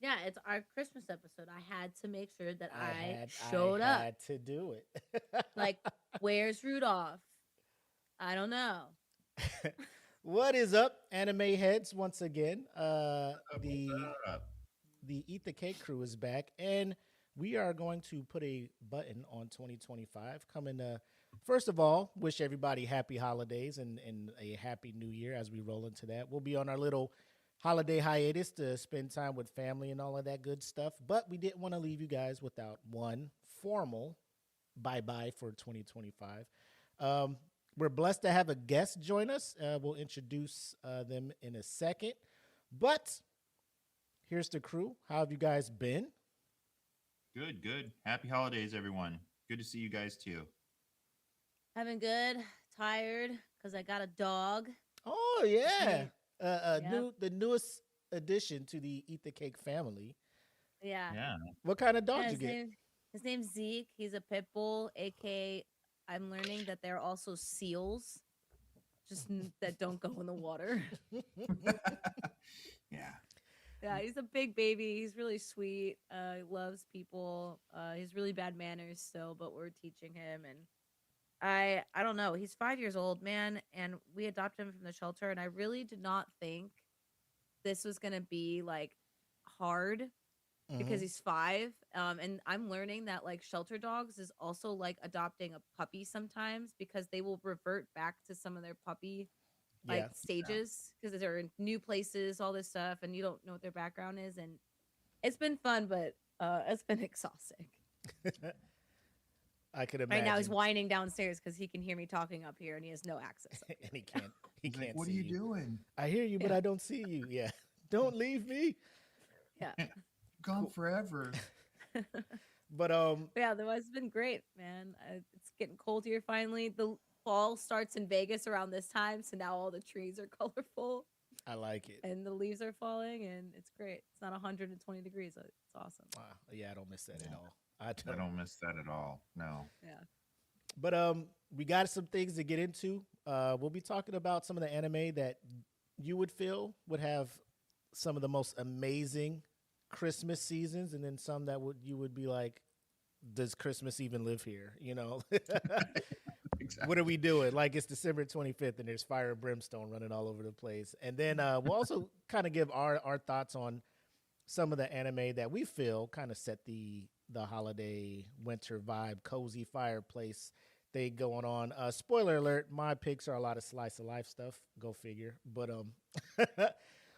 Yeah, it's our Christmas episode. I had to make sure that I I showed up. had to do it. Like, where's Rudolph? I don't know. What is up, anime heads? Once again, What's the up? the Eat the Cake crew is back, and we are going to put a button on 2025. Coming to first of all, wish everybody happy holidays and a happy new year as we roll into that. We'll be on our little holiday hiatus to spend time with family and all of that good stuff, but we didn't want to leave you guys without one formal bye bye for 2025. Um, we're blessed to have a guest join us. We'll introduce them in a second. But here's the crew. How have you guys been? Good, good. Happy holidays, everyone. Good to see you guys too. Having good, tired, because I got a dog. Oh yeah, Yep. the newest addition to the Eat the Cake family. Yeah. Yeah. What kind of dog Yeah, you get? his name's Zeke. He's a pit bull, aka I'm learning that they're also seals, that don't go in the water. Yeah. Yeah, he's a big baby. He's really sweet. He loves people. He's really bad manners still, but we're teaching him. And I don't know. He's 5 years old, man, and we adopted him from the shelter. And I really did not think this was gonna be like hard because Hmm. he's five. And I'm learning that like shelter dogs is also like adopting a puppy sometimes because they will revert back to some of their puppy like Yeah, stages because they're in new places, all this stuff, and you don't know what their background is. And it's been fun, but it's been exhausting. I could Right now, he's imagine. whining downstairs because he can hear me talking up here, and he has no access up And here. he He's like, can't what see are you you. doing? I hear you, but Yeah, I don't see you. Yeah, don't leave me. yeah, Gone Cool. forever. but But yeah. The weather's been great, man. It's getting cold here finally. The fall starts in Vegas around this time, so now all the trees are colorful I like it. and the leaves are falling, and it's great. It's not 120 degrees. So it's awesome. Wow. Yeah, I don't miss that at Yeah. all. I I don't. don't miss that at all. No. Yeah. But we got some things to get into. We'll be talking about some of the anime that you would feel would have some of the most amazing Christmas seasons, and then some that would you would be like, does Christmas even live here? You know, what are Exactly. we doing? Like it's December 25th, and there's fire and brimstone running all over the place. And then we'll also kind of give our thoughts on some of the anime that we feel kind of set the holiday winter vibe, cozy fireplace thing going on. Spoiler alert: my picks are a lot of slice of life stuff. Go figure. But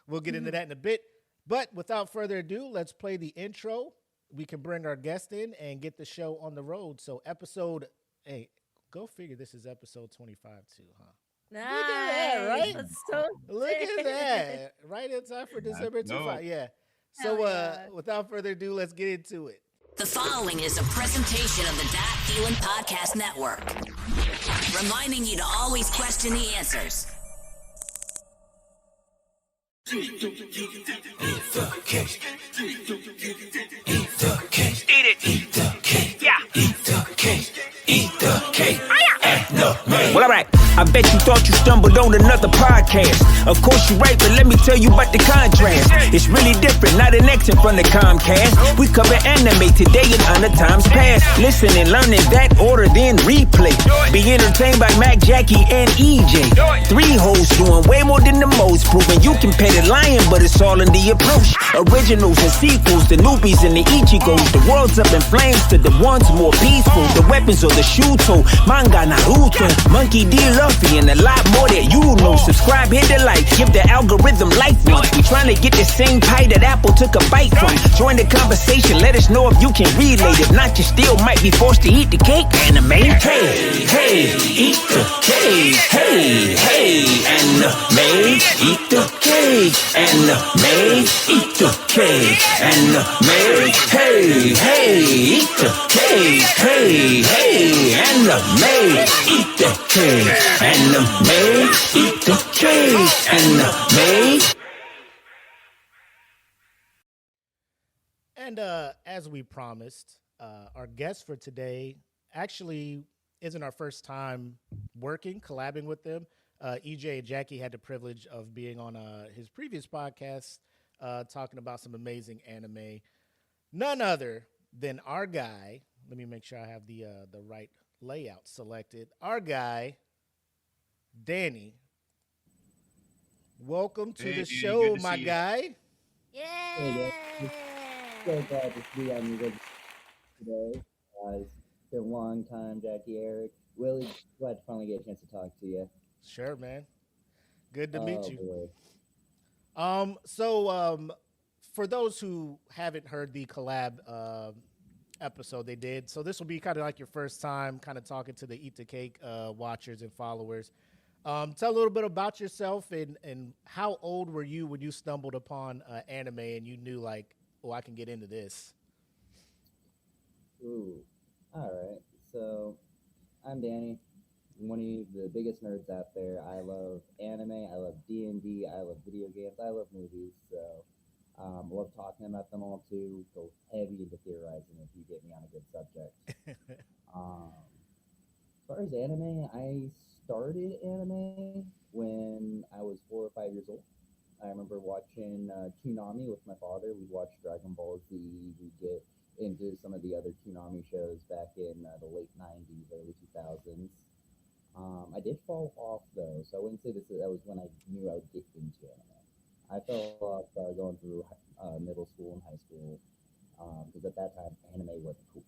we'll get into that in a bit. But without further ado, let's play the intro. We can bring our guest in and get the show on the road. So hey, go figure. This is episode 25 too, huh? Look at that, Nice. right? That's so Look at sick. that. Right in time for Let's December go. 25. Yeah. Hell So yeah. without further ado, let's get into it. The following is a presentation of the Dot Feeling Podcast Network, reminding you to always question the answers. Well, alright. I bet you thought you stumbled on another podcast. Of course you're right, but let me tell you about the contrast. It's really different, not an exit from the Comcast. We cover anime today and other times past. Listen and learn in that order, then replay. Be entertained by Mac, Jackie, and EJ. Three hosts doing way more than the most, proving you can pet a lion, but it's all in the approach. Originals and sequels, the newbies and the Ichigos. The world's up in flames to the ones more peaceful. The weapons or the Shuto, manga, Naruto, Monkey D. Luffy, and a lot more that you know. Subscribe, hit the like, give the algorithm life once. We trying to get the same pie that Apple took a bite from. Join the conversation, let us know if you can relate. If not, you still might be forced to eat the cake. Anime, hey, hey, eat the cake. Hey, hey, anime, eat the cake. Anime, eat the cake. Anime, hey, hey, eat the cake. Hey, hey, anime, eat the cake. Anime, eat the cake. Anime. And as we promised, our guest for today actually isn't our first time collabing with them. EJ and Jackie had the privilege of being on his previous podcast talking about some amazing anime. None other than our guy. Let me make sure I have the right layout selected. Our guy, Danny. Welcome to Hey, the good show, to my see you. guy. Yeah. So glad to be on your today. It's been a long time, Jackie, Eric. Willie, glad to finally get a chance to talk to you. Sure, man. Good to meet Oh you. boy. So for those who haven't heard the collab episode they did, so this will be kind of like your first time kind of talking to the Eat the Cake watchers and followers. Tell a little bit about yourself and how old were you when you stumbled upon anime and you knew like, oh, I can get into this. Ooh. All right. So I'm Danny. I'm one of the biggest nerds out there. I love anime. I love D&D. I love video games. I love movies. So love talking about them all too. Go heavy into theorizing if you get me on a good subject. As far as anime, I started anime when I was 4 or 5 years old. I remember watching Toonami with my father. We'd watch Dragon Ball Z. We'd get into some of the other Toonami shows back in the late 90s, early 2000s. I did fall off though, so I wouldn't say that was when I knew I would get into anime. I fell off going through middle school and high school because at that time anime wasn't cool,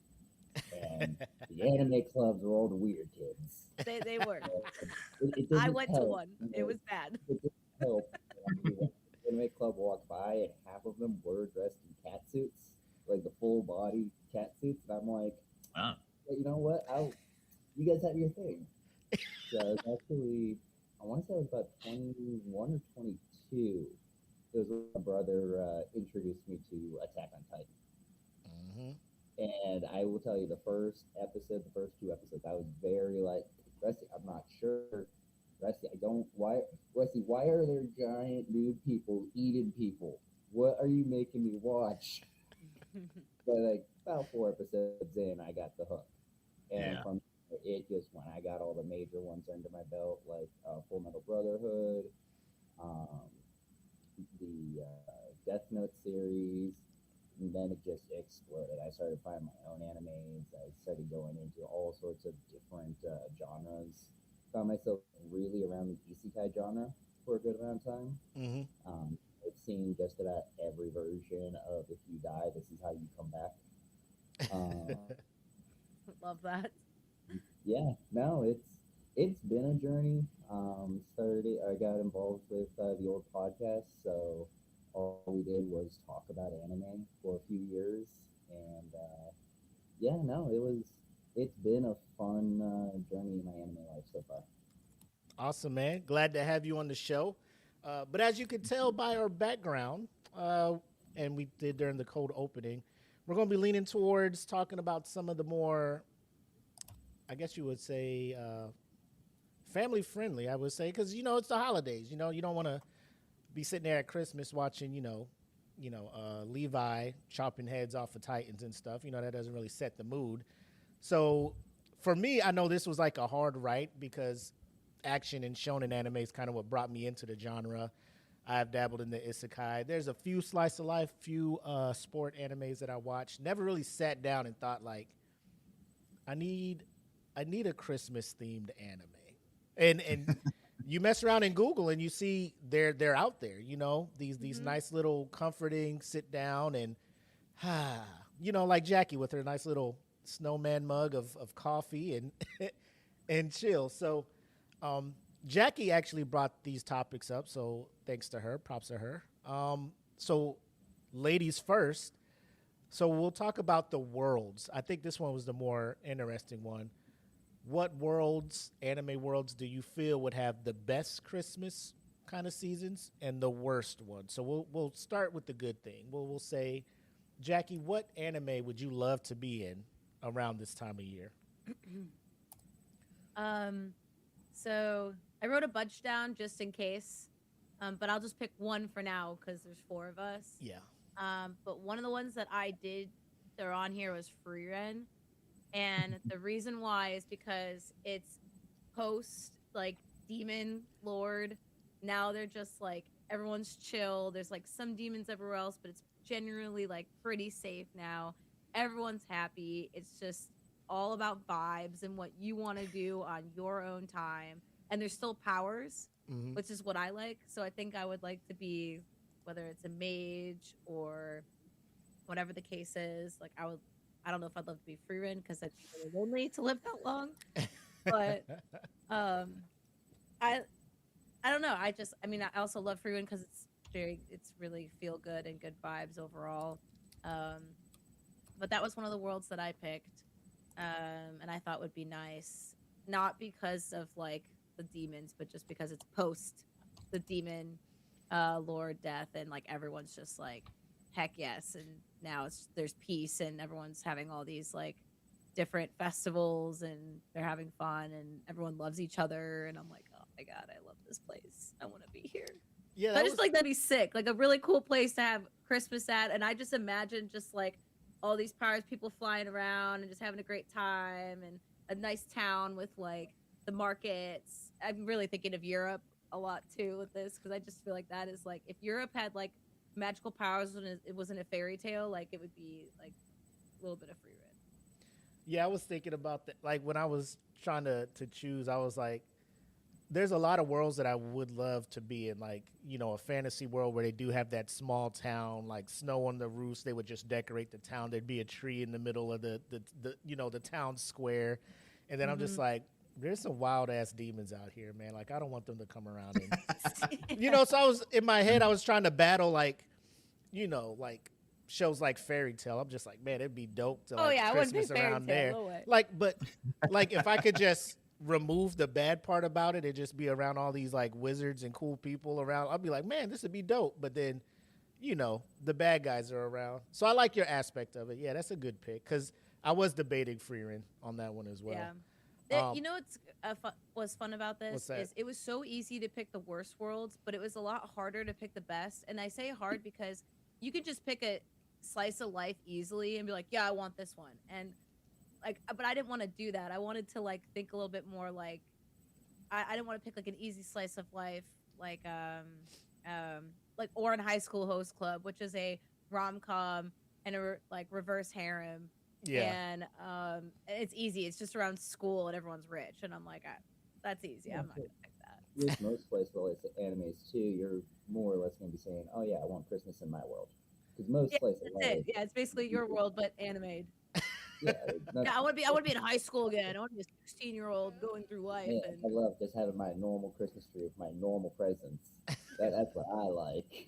and the anime clubs were all the weird kids. They were. It I didn't went to help, one. you It know, was bad. it didn't help. The anime club walked by and half of them were dressed in cat suits, like the full body cat suits, and I'm like, Wow. hey, you know what? You guys have your thing. So I was actually, I want to say I was about 21 or 22. It was when my brother introduced me to Attack on Titan. Mm-hmm. And I will tell you, the first two episodes, I was very like, Rusty, I'm not sure. Rusty, why are there giant nude people eating people? What are you making me watch? But like about 4 episodes in, I got the hook. And Yeah. from it just when I got all the major ones under my belt, like Full Metal Brotherhood, um, the Death Note series, and then it just exploded. I started finding my own animes. I started going into all sorts of different genres. Found myself really around the isekai genre for a good amount of time. Mm-hmm. I've seen just about every version of if you die, this is how you come back. Love that. Yeah, no, it's been a journey. I got involved with the old podcast, so all we did was talk about anime for a few years, and yeah, no, it's been a fun journey in my anime life so far. Awesome, man. Glad to have you on the show. But as you can tell by our background, and we did during the cold opening, we're going to be leaning towards talking about some of the more, I guess you would say, family friendly, I would say, because, it's the holidays. You don't want to be sitting there at Christmas watching, Levi chopping heads off of Titans and stuff. That doesn't really set the mood. So for me, I know this was like a hard right because action and shonen anime is kind of what brought me into the genre. I've dabbled in the isekai. There's a few slice of life, few sport animes that I watched. Never really sat down and thought like, I need a Christmas themed anime. And you mess around in Google and you see they're out there, these nice little comforting sit down and like Jackie with her nice little snowman mug of coffee and and chill. So Jackie actually brought these topics up, so thanks to her, props to her. So ladies first. So we'll talk about the worlds. I think this one was the more interesting one. What worlds, anime worlds, do you feel would have the best Christmas kind of seasons and the worst ones? So we'll start with the good thing. We'll say, Jackie, what anime would you love to be in around this time of year? So I wrote a bunch down just in case, but I'll just pick one for now because there's 4 of us. Yeah. But one of the ones that I did throw on here was Freeren. And the reason why is because it's post like Demon Lord. Now they're just like everyone's chill. There's like some demons everywhere else, but it's generally like pretty safe now. Everyone's happy. It's just all about vibes and what you want to do on your own time. And there's still powers, Hmm. which is what I like. So I think I would like to be, whether it's a mage or whatever the case is. Like I don't know if I'd love to be free run because I'd be really lonely to live that long. But um, I I don't know. I mean, I also love free run because it's really feel good and good vibes overall. Um, but that was one of the worlds that I picked, and I thought would be nice, not because of like the demons, but just because it's post the demon lord death, and like everyone's just like, heck yes, and now there's peace, and everyone's having all these like different festivals, and they're having fun, and everyone loves each other, and I'm like, oh my god, I love this place. I want to be here. Yeah, I that just was feel like that'd be sick, like a really cool place to have Christmas at. And I just imagine just like all these powers, people flying around and just having a great time, and a nice town with like the markets. I'm really thinking of Europe a lot too with this because I just feel like that is like if Europe had like magical powers and it wasn't a fairy tale, like it would be like a little bit of free ride. Yeah, I was thinking about that. Like when I was trying to choose, I was like, there's a lot of worlds that I would love to be in, like, you know, a fantasy world where they do have that small town, like snow on the roofs. They would just decorate the town. There'd be a tree in the middle of the you know, the town square. And then I'm just Mm-hmm. like, there's some wild ass demons out here, man. Like I don't want them to come around and you know, so I was in my head, I was trying to battle like, you know, like shows like Fairy Tale. I'm just like, man, it'd be dope to Oh like yeah, I wouldn't Christmas be fairy around tale. there. No way. Like, but like if I could just remove the bad part about it and just be around all these like wizards and cool people around, I'll be like, man, this would be dope. But then, you know, the bad guys are around. So I like your aspect of it. Yeah, that's a good pick because I was debating Freerin on that one as well. Yeah. Um, You know what's was fun about What's this that? is it was so easy to pick the worst worlds, but it was a lot harder to pick the best. And I say hard because you could just pick a slice of life easily and be like, yeah, I want this one. And like, but I didn't want to do that. I wanted to like think a little bit more like I didn't want to pick like an easy slice of life like or in High School Host Club, which is a rom-com and like reverse harem, yeah. and it's easy. It's just around school and everyone's rich, and I'm like, that's easy. I'm not gonna pick that. With most place related animes too, you're more or less going to be saying, "Oh yeah, I want Christmas in my world," because most Yeah, places that's it. Yeah, it's basically your world but animated. Yeah, Yeah, I want to be in high school again. I want to be a 16-year-old going through life. man, And I love just having my normal Christmas tree with my normal presents. That's what I like.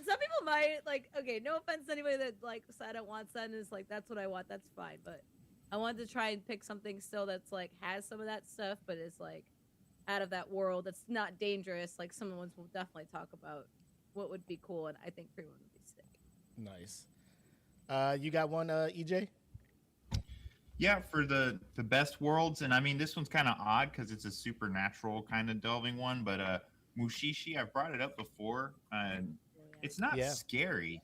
some people might like. Okay, no offense to anybody that like said I don't want that and is like that's what I want. That's fine, but I wanted to try and pick something still that's like has some of that stuff, but is like out of that world. That's not dangerous. Like some ones will definitely talk about what would be cool, and I think free one would be sick. Nice. You got one, EJ? Yeah, for the best worlds, and I mean this one's kind of odd because it's a supernatural kind of delving one, but Mushishi, I've brought it up before, and it's not Yeah. scary,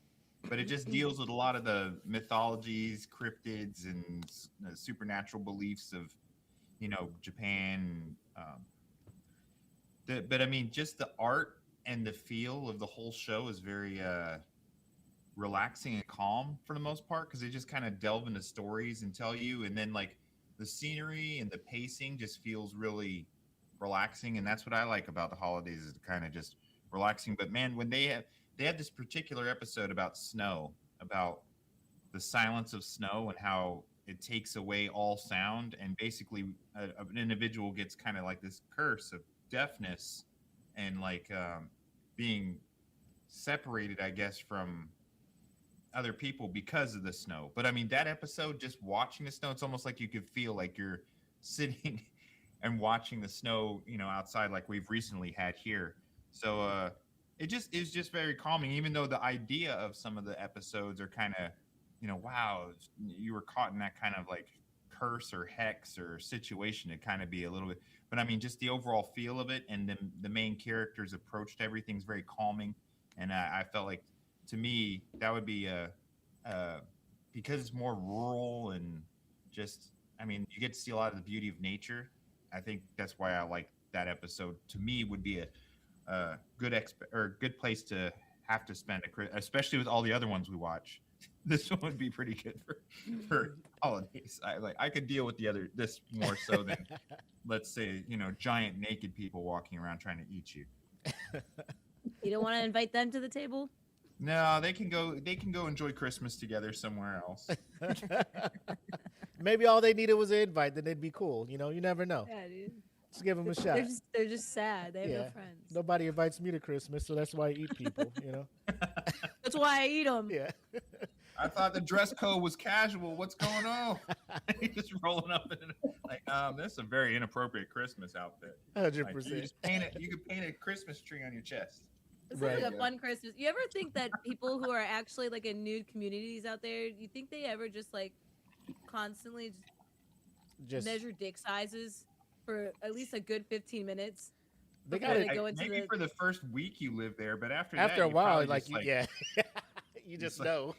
but it just deals with a lot of the mythologies, cryptids, and supernatural beliefs of, you know, Japan. But I mean, just the art and the feel of the whole show is very relaxing and calm for the most part because they just kind of delve into stories and tell you, and then like the scenery and the pacing just feels really relaxing, and that's what I like about the holidays is kind of just relaxing. But man, when they had this particular episode about snow, about the silence of snow and how it takes away all sound, and basically an individual gets kind of like this curse of deafness and like being separated, I guess, from other people because of the snow. But I mean, that episode, just watching the snow, it's almost like you could feel like you're sitting and watching the snow, you know, outside like we've recently had here. So it is just very calming, even though the idea of some of the episodes are kind of, you know, wow, you were caught in that kind of like curse or hex or situation to kind of be a little bit. But I mean, just the overall feel of it, and the main character's approach to everything's very calming. And I felt like, to me, that would be because it's more rural and just, I mean, you get to see a lot of the beauty of nature. I think that's why I like that episode. To me, would be good place to have to spend especially with all the other ones we watch. This one would be pretty good for holidays. I could deal with this more so than let's say giant naked people walking around trying to eat you. You don't want to invite them to the table? No, they can go enjoy Christmas together somewhere else. Maybe all they needed was an invite, then they'd be cool. You never know. Yeah, dude. Just give them a shot. They're just sad. They have no friends. Nobody invites me to Christmas, so that's why I eat people. That's why I eat them. Yeah. I thought the dress code was casual. What's going on? He's just rolling up in this is a very inappropriate Christmas outfit. 100%. You could paint a Christmas tree on your chest. This is like a fun Christmas. You ever think that people who are actually like in nude communities out there, you think they ever just like constantly just measure dick sizes for at least a good 15 minutes? They gotta go into maybe for the first week you live there, but after a while, yeah. You just know.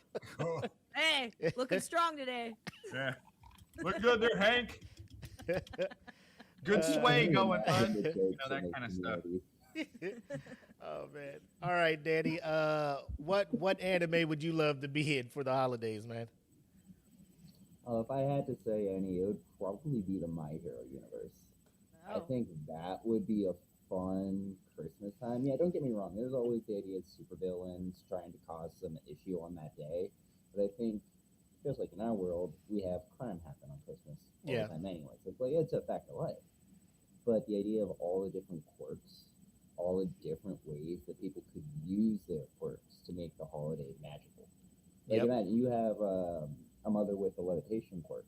Hey, looking strong today. Yeah. Look good there, Hank. Good sway going, bud. That kind of stuff. Oh man. All right, Danny. What anime would you love to be in for the holidays, man? If I had to say any, it would probably be the My Hero universe. Oh. I think that would be a fun Christmas time. Yeah, don't get me wrong. There's always the idea of supervillains trying to cause some issue on that day. But I think, just like in our world, we have crime happen on Christmas all the time anyway. So it's a fact of life. But the idea of all the different quirks, all the different ways that people could use their quirks to make the holiday magical. Like imagine you have a mother with a levitation quirk.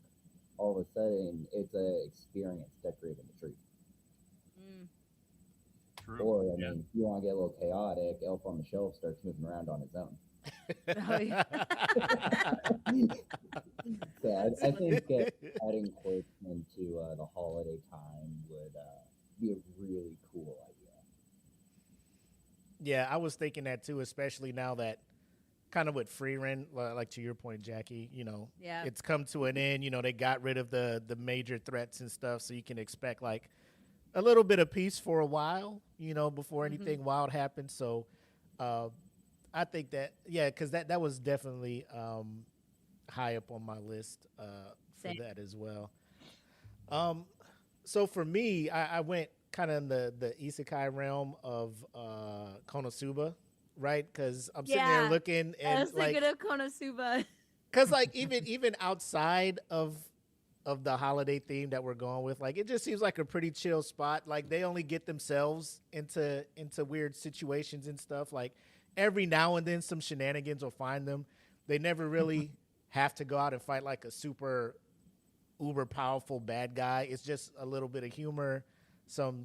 All of a sudden, it's an experience decorating the tree. True. Or, I mean, you want to get a little chaotic, Elf on the Shelf starts moving around on his own. Oh, yeah. So I think adding quirks into the holiday time would be a really cool idea. Yeah, I was thinking that too, especially now that kind of with free rent, like to your point, Jackie, it's come to an end. They got rid of the major threats and stuff, so you can expect like a little bit of peace for a while, before anything wild happens. So I think that, because that was definitely high up on my list for that as well. So for me, I went kind of in the isekai realm of Konosuba, right? Because I'm sitting there looking and I was thinking of Konosuba. Because like even outside of the holiday theme that we're going with, like it just seems like a pretty chill spot. Like they only get themselves into weird situations and stuff. Like every now and then some shenanigans will find them. They never really have to go out and fight like a super uber powerful bad guy. It's just a little bit of humor, some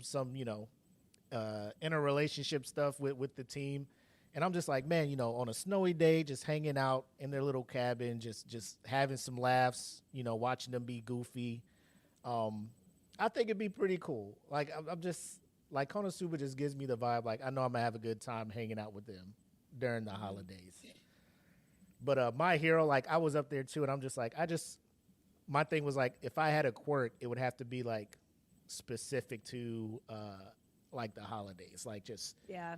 interrelationship stuff with the team. And I'm just like, man, on a snowy day, just hanging out in their little cabin, just having some laughs, watching them be goofy. I think it'd be pretty cool. Like, I'm just, like, Konosuba just gives me the vibe, like, I know I'm going to have a good time hanging out with them during the holidays. But My Hero, like, I was up there, too, and I'm just like, my thing was, like, if I had a quirk, it would have to be, like, specific to, like, the holidays. Like, just... Yeah.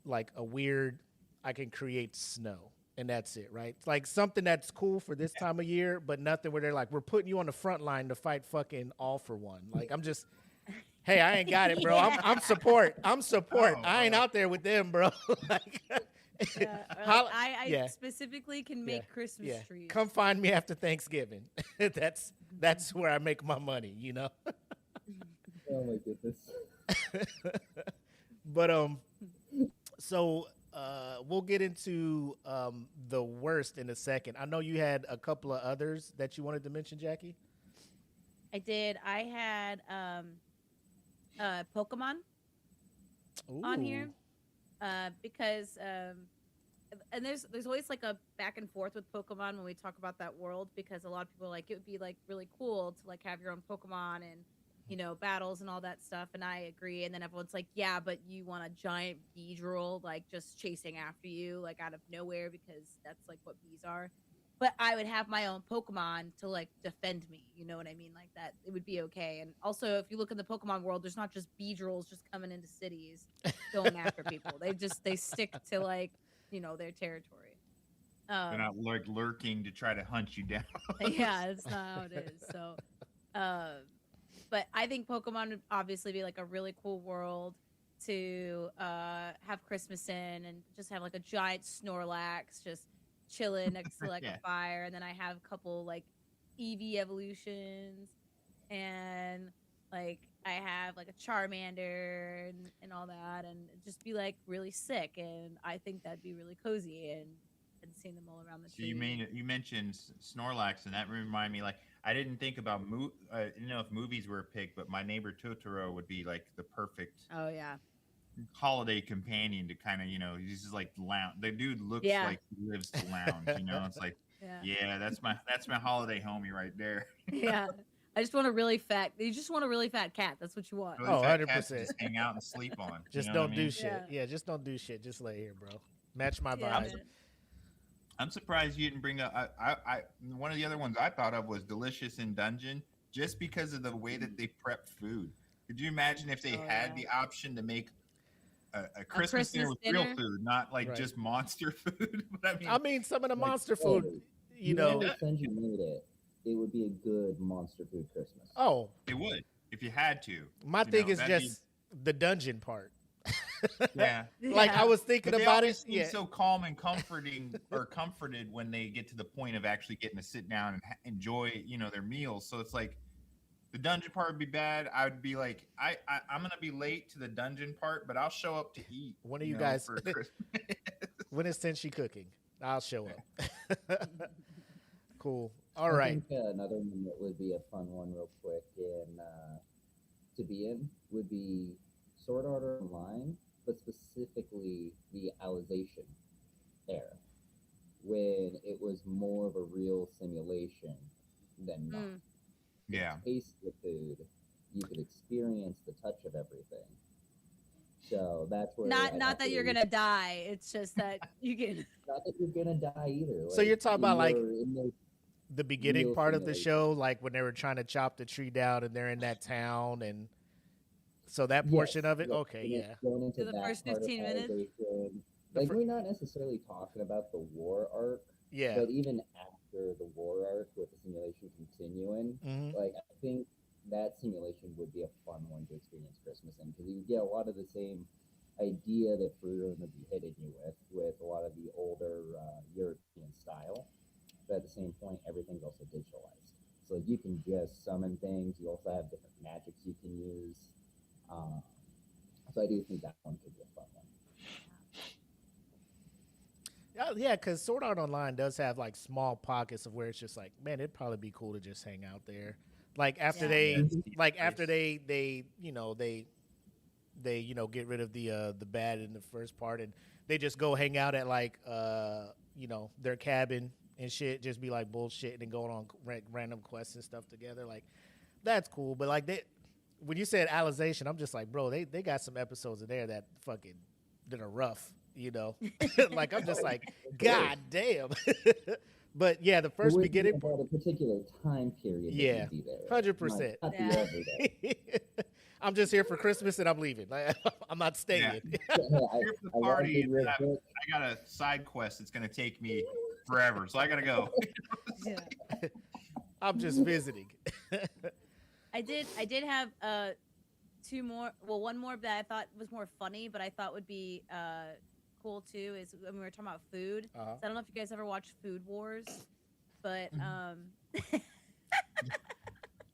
Like a weird, I can create snow and that's it, right? It's like something that's cool for this time of year, but nothing where they're like, we're putting you on the front line to fight fucking All for One. Like I'm just, hey, I ain't got it, bro. I'm support. I'm support. I ain't out there with them, bro. Like, I specifically can make Christmas trees. Come find me after Thanksgiving. That's where I make my money, Oh my goodness. But so we'll get into the worst in a second. I know you had a couple of others that you wanted to mention, Jackie. I did. I had Pokemon on here because and there's always like a back and forth with Pokemon when we talk about that world, because a lot of people are like, it would be like really cool to like have your own Pokemon and battles and all that stuff, and I agree. And then everyone's like, yeah, but you want a giant Beedrill like just chasing after you like out of nowhere, because that's like what bees are. but I would have my own Pokemon to like defend me. You know what I mean? Like that, it would be okay. And also, if you look in the Pokemon world, there's not just Beedrills just coming into cities going after people. They stick to like their territory. They're not like lurking to try to hunt you down. Yeah, it's not how it is. So, but I think Pokemon would obviously be like a really cool world to have Christmas in, and just have like a giant Snorlax just chilling next to like Yeah. a fire, and then I have a couple like Eevee evolutions, and like I have like a Charmander and all that, and just be like really sick, and I think that'd be really cozy, and seeing them all around the So tree. you mentioned Snorlax, and that reminded me. Like, I didn't think about I didn't know if movies were a pick, but My Neighbor Totoro would be like the perfect Oh yeah. holiday companion to kind of he's just like lounge. The dude looks Yeah. like he lives to lounge. It's like Yeah. that's my holiday homie right there. Yeah. I just want a really fat. You just want a really fat cat. That's what you want. Really Oh, fat 100%. cats to just hang out and sleep on. Just you know what don't I do mean? shit. Yeah. Yeah, just don't do shit. Just lay here, bro. Match my Yeah, vibe. man. I'm surprised you didn't bring up. I one of the other ones I thought of was Delicious in Dungeon, just because of the way that they prep food. Could you imagine if they had yeah. the option to make a Christmas dinner with Christmas real dinner? food, not like Right. just monster food? But I mean, some of the like, monster food, you know. If you made it, it would be a good monster food Christmas. Oh, it would if you had to. my You thing know, is that'd just the dungeon part. Yeah. Like I was thinking But they about always it. seem Yeah. so calm and comforting, or comforted when they get to the point of actually getting to sit down and enjoy, their meals. So it's like the dungeon part would be bad. I would be like, I'm gonna be late to the dungeon part, but I'll show up to eat. When are you guys- for Christmas? When is Senshi cooking? I'll show up. Cool. All I right. think another one that would be a fun one, real quick, and to be in would be Sword Art Online, but specifically the Alization era, when it was more of a real simulation than not. Mm. Yeah. Taste the food, you could experience the touch of everything. So that's where Not that you're gonna die. It's just that you can. not that you're gonna die either. So you're talking about, like, in the The beginning real part of the simulation. show, like when they were trying to chop the tree down and they're in that town, and so that portion Yes, of it. yes, Okay, and it's yeah. Going into the that first part of 15 minutes? Alization. The Like fir- we're not necessarily talking about the war arc, Yeah. but even after the war arc with the simulation continuing, Mhm. like I think that simulation would be a fun one to experience Christmas in, because you get a lot of the same idea that Freedom would be hitting you with a lot of the older European style, but at the same point everything's also digitalized, so you can just summon things. You also have different magics you can use, so I do think that one could be a fun one. Yeah, because Sword Art Online does have like small pockets of where it's just like, man, it'd probably be cool to just hang out there. Like after Yeah. they, Yeah. like after they get rid of the bad in the first part, and they just go hang out at like their cabin and shit, just be like bullshitting and going on random quests and stuff together. Like that's cool, but like when you said Alization, I'm just like, bro, they got some episodes in there that are rough. Like I'm just like, god damn. But yeah, the first It would be beginning, about a particular time period. that Yeah, you'd be there. 100%. Not the Yeah. everyday. I'm just here for Christmas and I'm leaving. I'm not staying. Yeah, Here for the I wanna party, be real and quick. I got a side quest that's gonna take me forever, so I gotta go. Yeah. I'm just visiting. I did have two more. Well, one more that I thought was more funny, but I thought would be cool too. Is when we were talking about food. Uh-huh. So I don't know if you guys ever watched Food Wars, but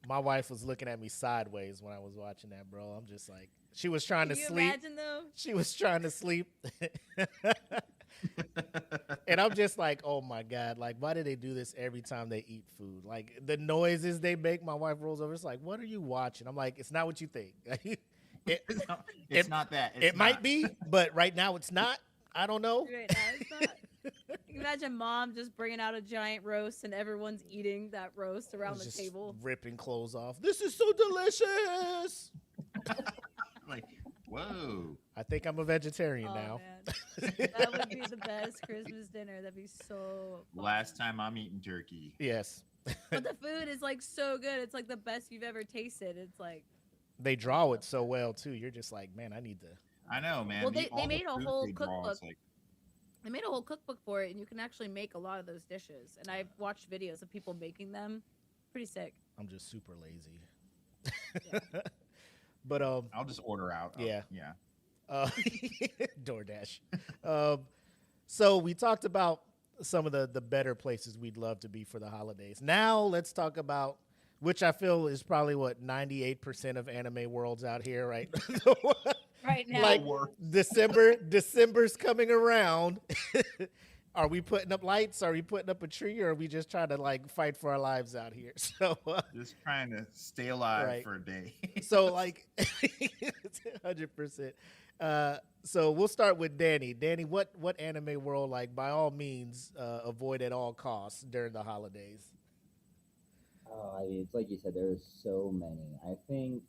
My wife was looking at me sideways when I was watching that, bro. I'm just like, she was trying can to you sleep. imagine though? She was trying to sleep. And I'm just like, oh my God, like, why do they do this every time they eat food? Like, the noises they make, my wife rolls over. It's like, what are you watching? I'm like, it's not what you think. It's not that. It's It might not. be, but right now it's not. I don't know. Right now, it's not. You can imagine mom just bringing out a giant roast and everyone's eating that roast around the Just table. ripping clothes off. This is so delicious. Like, whoa. I think I'm a vegetarian Oh, now. man. That would be the best Christmas dinner. That'd be so fun. Last time I'm eating turkey. Yes. But the food is like so good. It's like the best you've ever tasted. It's like They draw it so well too. You're just like, man, I need to. I know, man. Well, they all the made a food whole they draw is cookbook. like- they made a whole cookbook for it, and you can actually make a lot of those dishes. And I've watched videos of people making them. Pretty sick. I'm just super lazy. Yeah. But I'll just order out. Yeah. Yeah. DoorDash. So we talked about some of the better places we'd love to be for the holidays. Now let's talk about, which I feel is probably what 98% of anime worlds out here, right? Right now, Like December's coming around. Are we putting up lights? Are we putting up a tree? Or are we just trying to like fight for our lives out here? So Just trying to stay alive Right. for a day. so like 100%. So we'll start with Danny. Danny, what anime world, like, by all means, avoid at all costs during the holidays? Oh, I mean, it's like you said, there's so many. I think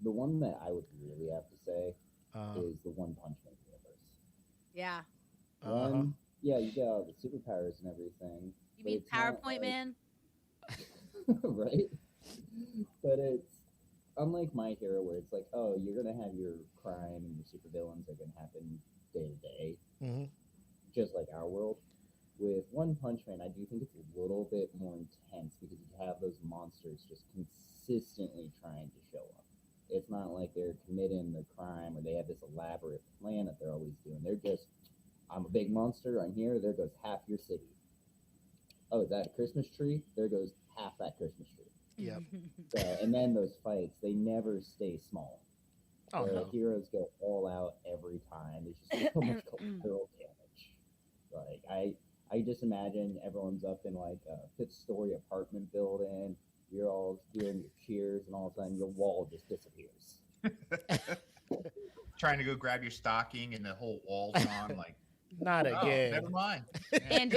the one that I would really have to say is the One Punch Man universe. yeah. One, yeah, you got all the superpowers and everything. You but mean it's not PowerPoint like- Man? right? But it's unlike My Hero, where it's like, oh, you're gonna have your crime and your supervillains are gonna happen day to day, Mm-hmm. just like our world. With One Punch Man, I do think it's a little bit more intense because you have those monsters just consistently trying to show up. It's not like they're committing the crime or they have this elaborate plan that they're always doing. They're just, I'm a big monster, I'm here, there goes half your city. Oh, is that a Christmas tree? There goes half that Christmas tree. Yep. So, and then those fights, they never stay small. Oh, The no. heroes go all out every time. There's just so much collateral damage. Like I just imagine everyone's up in like a fifth-story apartment building. You're all doing your cheers, and all of a sudden your wall just disappears. Trying to go grab your stocking and the whole wall's gone. Like, Not oh, again. never mind. and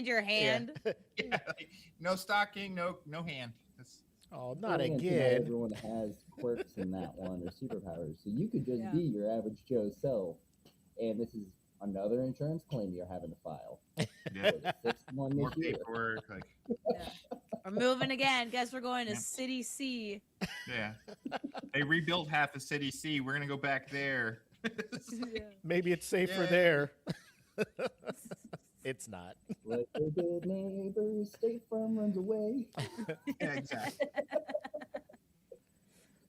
your hand. Yeah, like, no stocking, no hand. That's, Oh, not Well, and too, again. everyone has quirks in that one or superpowers, so you could just Yeah. be your average Joe self. And this is another insurance claim you're having to file. yeah, For the sixth one more this year. paperwork. Like, Yeah. We're moving again. Guess we're going to Yeah. City C. yeah, they rebuilt half of City C. We're gonna go back there. It's like, Yeah. Maybe it's safer Yeah. there. It's not. Like the good neighbors, State Farm runs away. yeah, exactly.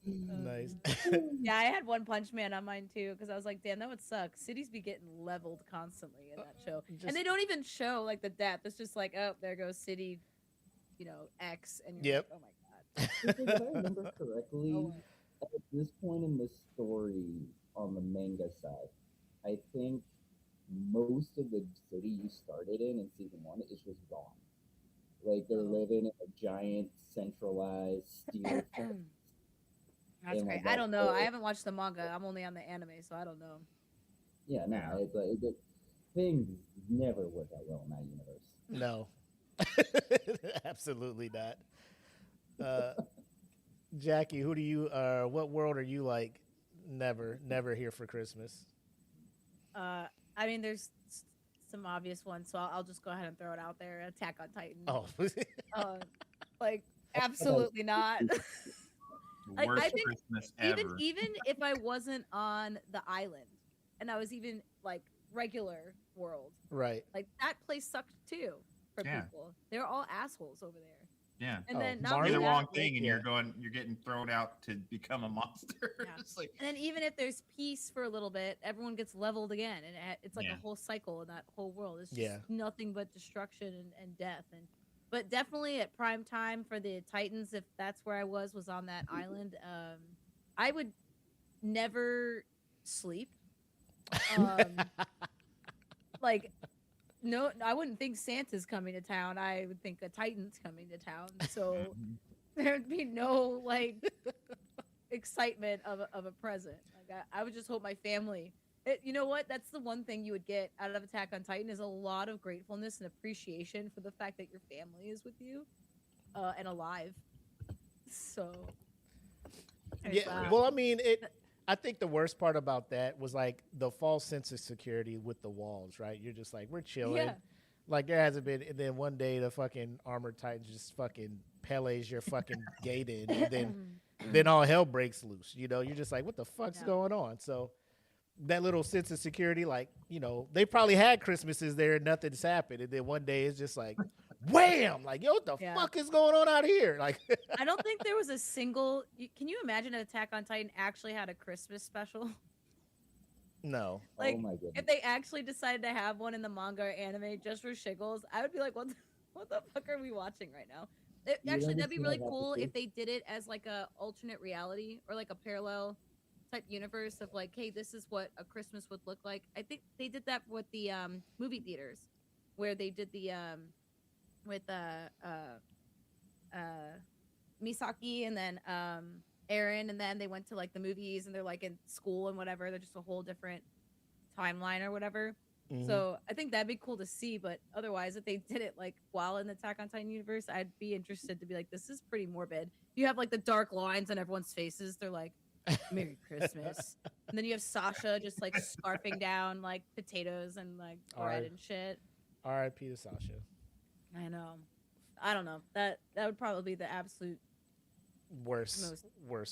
Nice. Yeah, I had One Punch Man on mine too because I was like, damn, that would suck. Cities be getting leveled constantly in that show, Just- and they don't even show like the death. It's just like, oh, there goes City, X, and you're Yep. like, oh my god. Because if I remember correctly, Oh, at this point in the story on the manga side, I think most of the city you started in season one is just gone. Like they're living in a giant centralized steel fence. That's And, great. like, I that don't know. I whole- haven't watched the manga. I'm only on the anime, so I don't know. Yeah, no, Yeah. it's like things never work out well in that universe. No. Absolutely not. Jackie, who do you what world are you like never here for Christmas? I mean, there's some obvious ones, so I'll just go ahead and throw it out there. Attack on Titan. Oh. Like absolutely not. Like, Worst I think Christmas ever. even if I wasn't on the island and I was even like regular world, Right. like that place sucked too for Yeah. people. They're all assholes over there. Yeah. And Oh, then not You're only the Mario- that, wrong thing, and Yeah. you're getting thrown out to become a monster. Yeah. It's like, and then even if there's peace for a little bit, everyone gets leveled again, and it's like Yeah. a whole cycle in that whole world. It's just Yeah. nothing but destruction and death. But definitely at prime time for the Titans, if that's where I was on that island, I would never sleep. Like, no, I wouldn't think Santa's coming to town. I would think a Titan's coming to town. So mhm. there'd be no like excitement of a present. Like I would just hope my family. You know what? That's the one thing you would get out of Attack on Titan is a lot of gratefulness and appreciation for the fact that your family is with you and alive. So there's Yeah. that. Well, I mean, I think the worst part about that was like the false sense of security with the walls, right? You're just like, we're chilling. Yeah. Like there hasn't been, and then one day the fucking armored titan just fucking Pele's your fucking gate in, and then all hell breaks loose. You know, you're just like, what the fuck's Yeah. going on? So that little sense of security, like, you know, they probably had Christmases there and nothing's happened, and then one day it's just like, wham! Like, yo, what the Yeah. fuck is going on out here? Like, I don't think there was a single. Can you imagine Attack on Titan actually had a Christmas special? no. Like, oh my goodness. if they actually decided to have one in the manga or anime just for shiggles, I would be like, what the fuck are we watching right now? Actually, that'd be really cool if they did it as like a alternate reality or like a parallel type universe of like, hey, this is what a Christmas would look like. I think they did that with the movie theaters, where they did the with Misaki and then Aaron, and then they went to like the movies and they're like in school and whatever. They're just a whole different timeline or whatever. Mhm. So I think that'd be cool to see, but otherwise, if they did it like while in the Attack on Titan universe, I'd be interested to be like, this is pretty morbid. You have like the dark lines on everyone's faces. They're like, Merry Christmas. And then you have Sasha just like scarfing down like potatoes and like bread Alright. and shit. R.I.P. to Sasha. I know. I don't know. That would probably be the absolute Worst Most-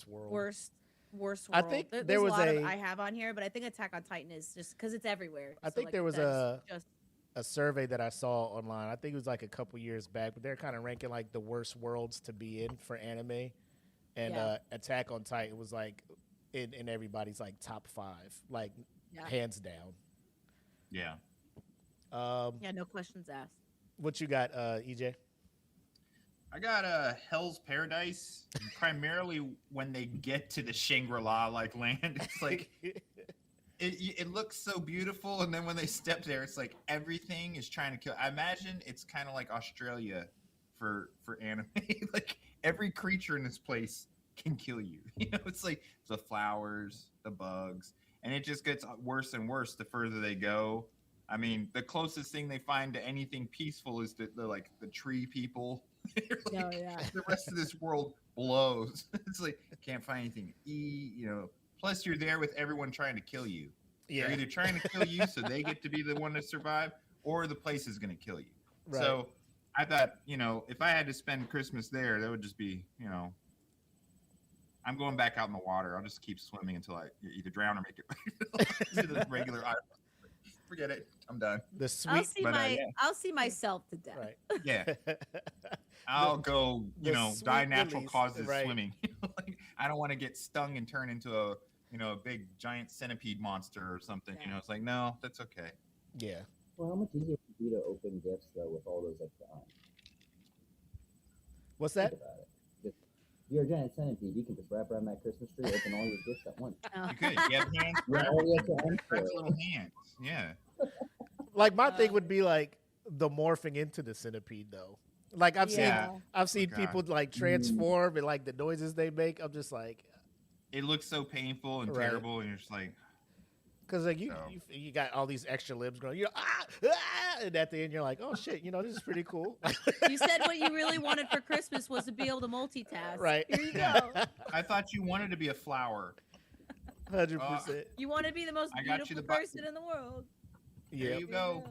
world. worst world. I think There's there was a lot a- I have on here, but I think Attack on Titan is just because it's everywhere. I So, think like, there was that's just a survey that I saw online. I think it was like a couple years back, but they're kind of ranking like the worst worlds to be in for anime, and Yeah. Attack on Titan was like in everybody's like top 5, like Yeah. hands down. Yeah. yeah, no questions asked. What you got, EJ? I got Hell's Paradise. Primarily when they get to the Shangri-La like land, it's like it looks so beautiful, and then when they step there, it's like everything is trying to kill. I imagine it's kind of like Australia for anime. Like every creature in this place can kill you. You know, it's like the flowers, the bugs, and it just gets worse and worse the further they go. I mean, the closest thing they find to anything peaceful is the tree people. Like, Oh, yeah. The rest of this world blows. It's like can't find anything to eat, you know. Plus, you're there with everyone trying to kill you. They're Yeah, either trying to kill you so they get to be the one to survive, or the place is going to kill you. right. So I thought, you know, if I had to spend Christmas there, that would just be, you know, I'm going back out in the water. I'll just keep swimming until I either drown or make it to the regular island. Forget it. I'm done. The I'll sweet, see but, yeah. I'll see myself to death. right? Yeah. I'll go, you the know, sweet die natural release, causes right. swimming. Like, I don't want to get stung and turn into a, you know, a big giant centipede monster or something. You Yeah. know, it's like, no, that's okay. Yeah. Well, how much easier would it be to open gifts though with all those like What's think that? about it. Just, you're a giant centipede. You can just wrap around that Christmas tree, open all your gifts at once. Oh. You could. You have hands. You have all the extra hands for Press it. little hands. Yeah. Like my thing Uh, would be like the morphing into the centipede though. Like I've Yeah. seen God. people like transform and like the noises they make. I'm just like, It looks so painful and Right. terrible, and you're just like, because like So- you got all these extra limbs going. You're and at the end you're like, oh shit, you know this is pretty cool. You said what you really wanted for Christmas was to be able to multitask. Right. Here you go. I thought you wanted to be a flower. 100%. You want to be the most I got you beautiful the button. person in the world. There Yeah. you go.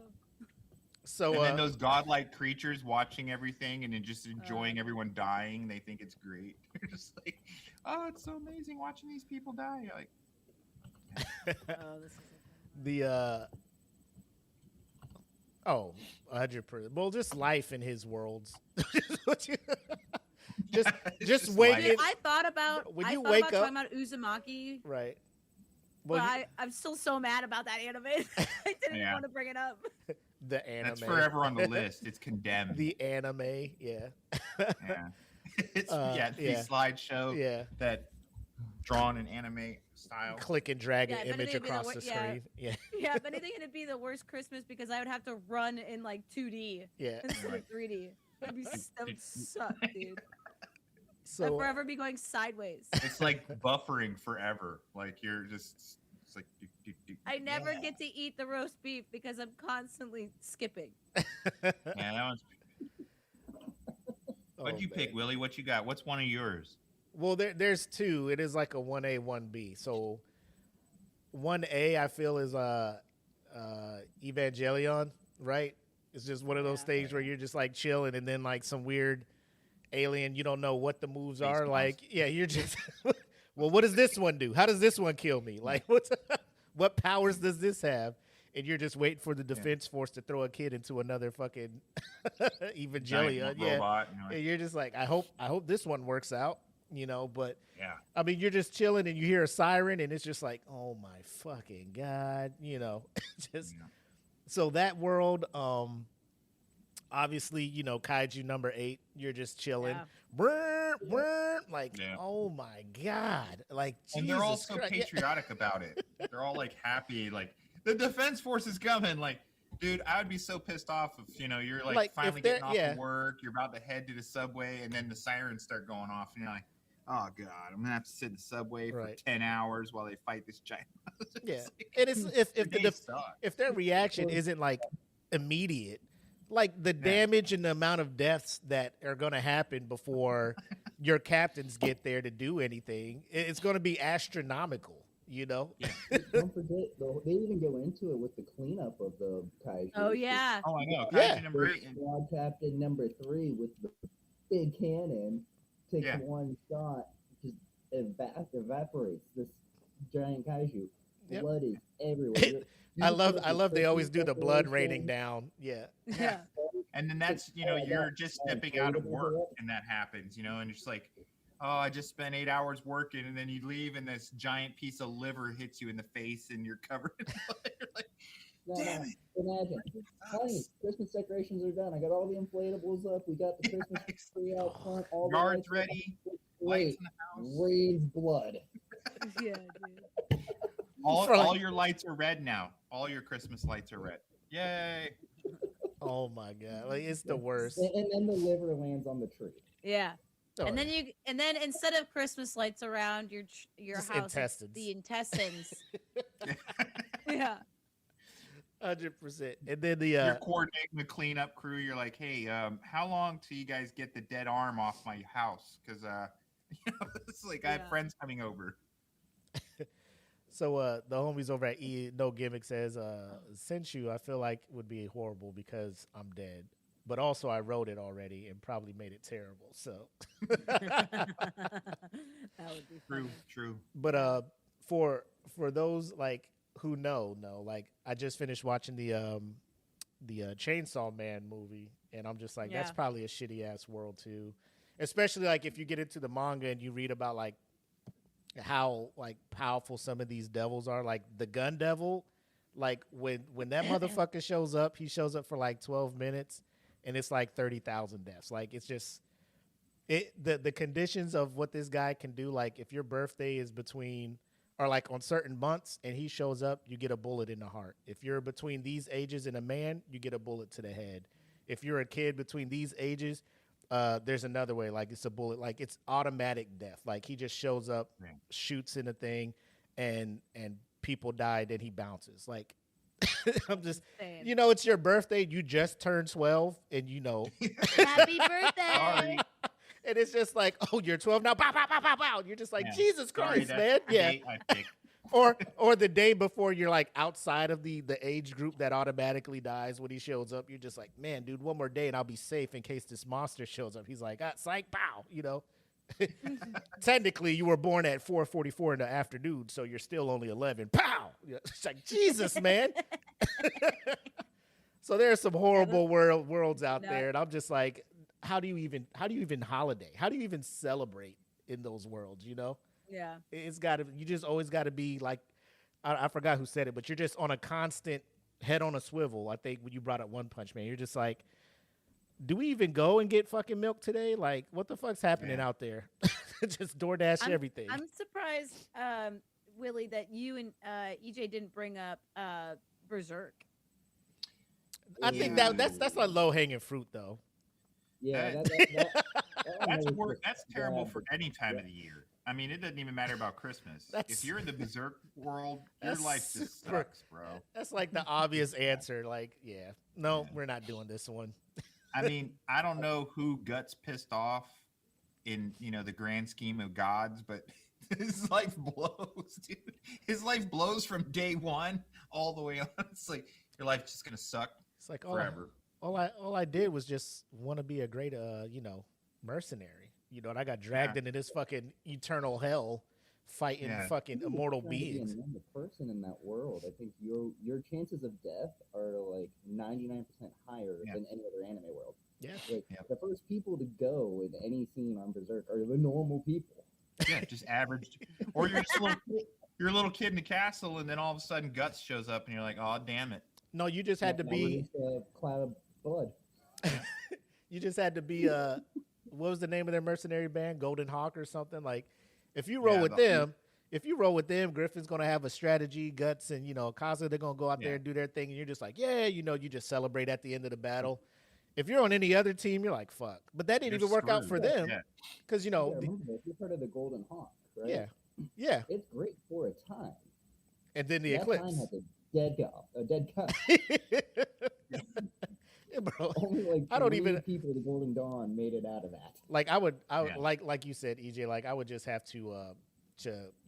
So And then those godlike creatures watching everything and then just enjoying everyone dying. They think it's great. You're just like, oh, it's so amazing watching these people die. You're like, Oh, this is the 100%. Well, just life in his worlds. just It's just just wake life. it I thought about When I you thought wake about up- talking about Uzumaki, right. but Well, you- I'm still so mad about that anime. I didn't Yeah. want to bring it up. the anime. that's forever on the list. It's condemned. The anime, yeah. Yeah. It's yeah. the slideshow Yeah. that drawn in anime style. Click and drag Yeah, an if image anything, it'd be the across wor- the yeah. screen. Yeah. Yeah, if anything, it'd be the worst Christmas because I would have to run in like 2D Yeah. instead of 3D. That would suck, dude. I'd So forever be going sideways. It's like buffering forever. Like you're just it's like I never get to eat the roast beef because I'm constantly skipping. Yeah, that one's What'd oh, you pick, man. Willie? What you got? What's one of yours? Well, there's two. It is like a 1A, 1B. So 1A I feel is Evangelion, right? It's just one of those Yeah. things where you're just like chilling, and then like some weird alien, you don't know what the moves Face are. mouse. Like, yeah, you're just well, what does this one do? How does this one kill me? Like, what powers does this have? And you're just waiting for the defense force to throw a kid into another fucking Evangelion. Giant Yeah. robot. You know, And you're just like, I hope this one works out, you know, but yeah. I mean, you're just chilling and you hear a siren and it's just like, oh my fucking God, you know, just Yeah. so that world, obviously, you know, Kaiju number 8, you're just chilling. Yeah. Brr, brr, like, Yeah. oh my God. Like, And Jesus they're all so Christ. Yeah. patriotic about it. They're all like happy, like the defense force is coming. Like, dude, I would be so pissed off if you're Like, if finally they're- getting off yeah. of work, you're about to head to the subway, and then the sirens start going off, and you're like, oh God, I'm gonna have to sit in the subway Right. for 10 hours while they fight this giant. It's Yeah. like, And it's if the the day sucks. if their reaction isn't like immediate, like the damage and the amount of deaths that are going to happen before your captains get there to do anything, it's going to be astronomical, you know? Don't forget, they even go into it with the cleanup of the Kaiju. Oh yeah. Oh, I know. Yeah. Kaiju number 8. And, Squad captain number 3 with the big cannon takes Yeah. one shot, just evaporates this giant kaiju. Yep. Blood is everywhere. I love they always do the blood raining down. Yeah. Yeah. and then that's, you're just stepping out of work and that happens, and it's like, oh, I just spent 8 hours working, and then you leave and this giant piece of liver hits you in the face and you're covered in blood. You're like, damn it. Imagine. Honey, Christmas decorations are done. I got all the inflatables up. We got the Christmas tree out front. All the Yards lights ready, Wait, lights in the house. rains blood. Yeah, dude. All your lights are red now. All your Christmas lights are red. Yay. Oh my God. Like, it's the worst. And then the liver lands on the tree. Yeah. Oh, And then instead of Christmas lights around your Just house, it's intestines. the intestines. Yeah. 100%. And then the You're coordinating the cleanup crew. You're like, hey, how long till you guys get the dead arm off my house? Because it's like I have Yeah. friends coming over. So the homies over at No Gimmick says, Senshu I feel like would be horrible because I'm dead. But also I wrote it already and probably made it terrible. So That would be funny. True. but for those like who know, like I just finished watching the Chainsaw Man movie, and I'm just like, that's Yeah. probably a shitty ass world too. Especially like if you get into the manga and you read about like how like powerful some of these devils are, like the gun devil, like when that motherfucker shows up, he shows up for like 12 minutes and it's like 30,000 deaths. Like it's just the conditions of what this guy can do. Like if your birthday is between or like on certain months and he shows up, you get a bullet in the heart. If you're between these ages and a man, you get a bullet to the head. If you're a kid between these ages, there's another way. Like it's a bullet, like it's automatic death. Like he just shows up, Yeah. shoots in a thing, and people die. Then he bounces. Like I'm just, Insane. it's your birthday. You just turned 12, and Happy birthday. Sorry. and it's just like, oh, you're 12 now. Pow, pow, pow, pow, pow. You're just like, Yeah. Jesus Sorry, Christ, that's man. the Yeah. date I picked. Or the day before you're like outside of the age group that automatically dies when he shows up. You're just like, man, dude, one more day and I'll be safe in case this monster shows up. He's like, psych, pow, Technically, you were born at 4:44 in the afternoon, so you're still only 11. Pow! It's like, Jesus, man. So there's some horrible worlds out No. there, and I'm just like, how do you even holiday? How do you even celebrate in those worlds? Yeah. You just always got to be like, I forgot who said it, but you're just on a constant head on a swivel. I think when you brought up One Punch Man, you're just like, do we even go and get fucking milk today? Like, what the fuck's happening Yeah. out there? Just DoorDash everything. I'm surprised, Willie, that you and EJ didn't bring up Berserk. I think Yeah. that's like low hanging fruit though. Yeah, That- That's terrible for any time of the year. I mean, it doesn't even matter about Christmas. That's- If you're in the berserk world, your That's life just super- sucks, bro. That's like the obvious answer. Like, yeah, no, we're not doing this one. I mean, I don't know who guts pissed off in the grand scheme of gods, but His life blows, dude. His life blows from day one all the way on. It's like your life's just gonna suck It's like forever. all I did was just want to be a great mercenary. And I got dragged into this fucking eternal hell fighting fucking immortal Trying to be a beings. normal person in that world. I think your chances of death are like 99% higher than any other anime world. Yeah. Like the first people to go in any scene on Berserk are the normal people. Yeah, just average. Or you're just you're a little kid in the castle, and then all of a sudden Guts shows up, and you're like, oh damn it. No, you just had to be. Just a cloud of blood. You just had to be. What was the name of their mercenary band? Golden Hawk or something? Like, if you roll with them, Griffin's gonna have a strategy. Guts and Kaza, they're gonna go out there and do their thing, and you're just like, you just celebrate at the end of the battle. If you're on any other team, you're like, fuck. But that didn't even work out for them because remember, if you're part of the Golden Hawk, right? Yeah. It's great for a time. And then the that eclipse. Time has a dead cut. Yeah, bro. Only like I don't even people the Golden Dawn made it out of that. Like like you said, EJ. Like I would just have to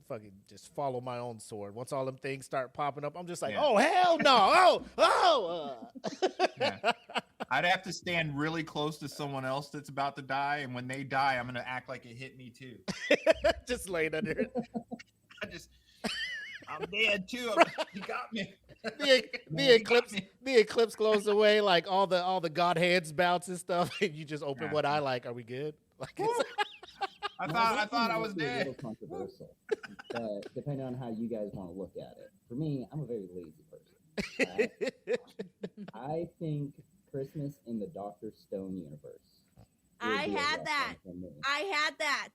fucking just follow my own sword. Once all them things start popping up, I'm just like, oh hell no, I'd have to stand really close to someone else that's about to die, and when they die, I'm gonna act like it hit me too. Just laying under it. I'm dead too. You got me. The eclipse goes away, like all the god hands bounce and stuff, and you just open one eye, like, are we good? Like, I thought I was dead. A little controversial, but depending on how you guys want to look at it. For me, I'm a very lazy person. I think Christmas in the Dr. Stone universe. I had that.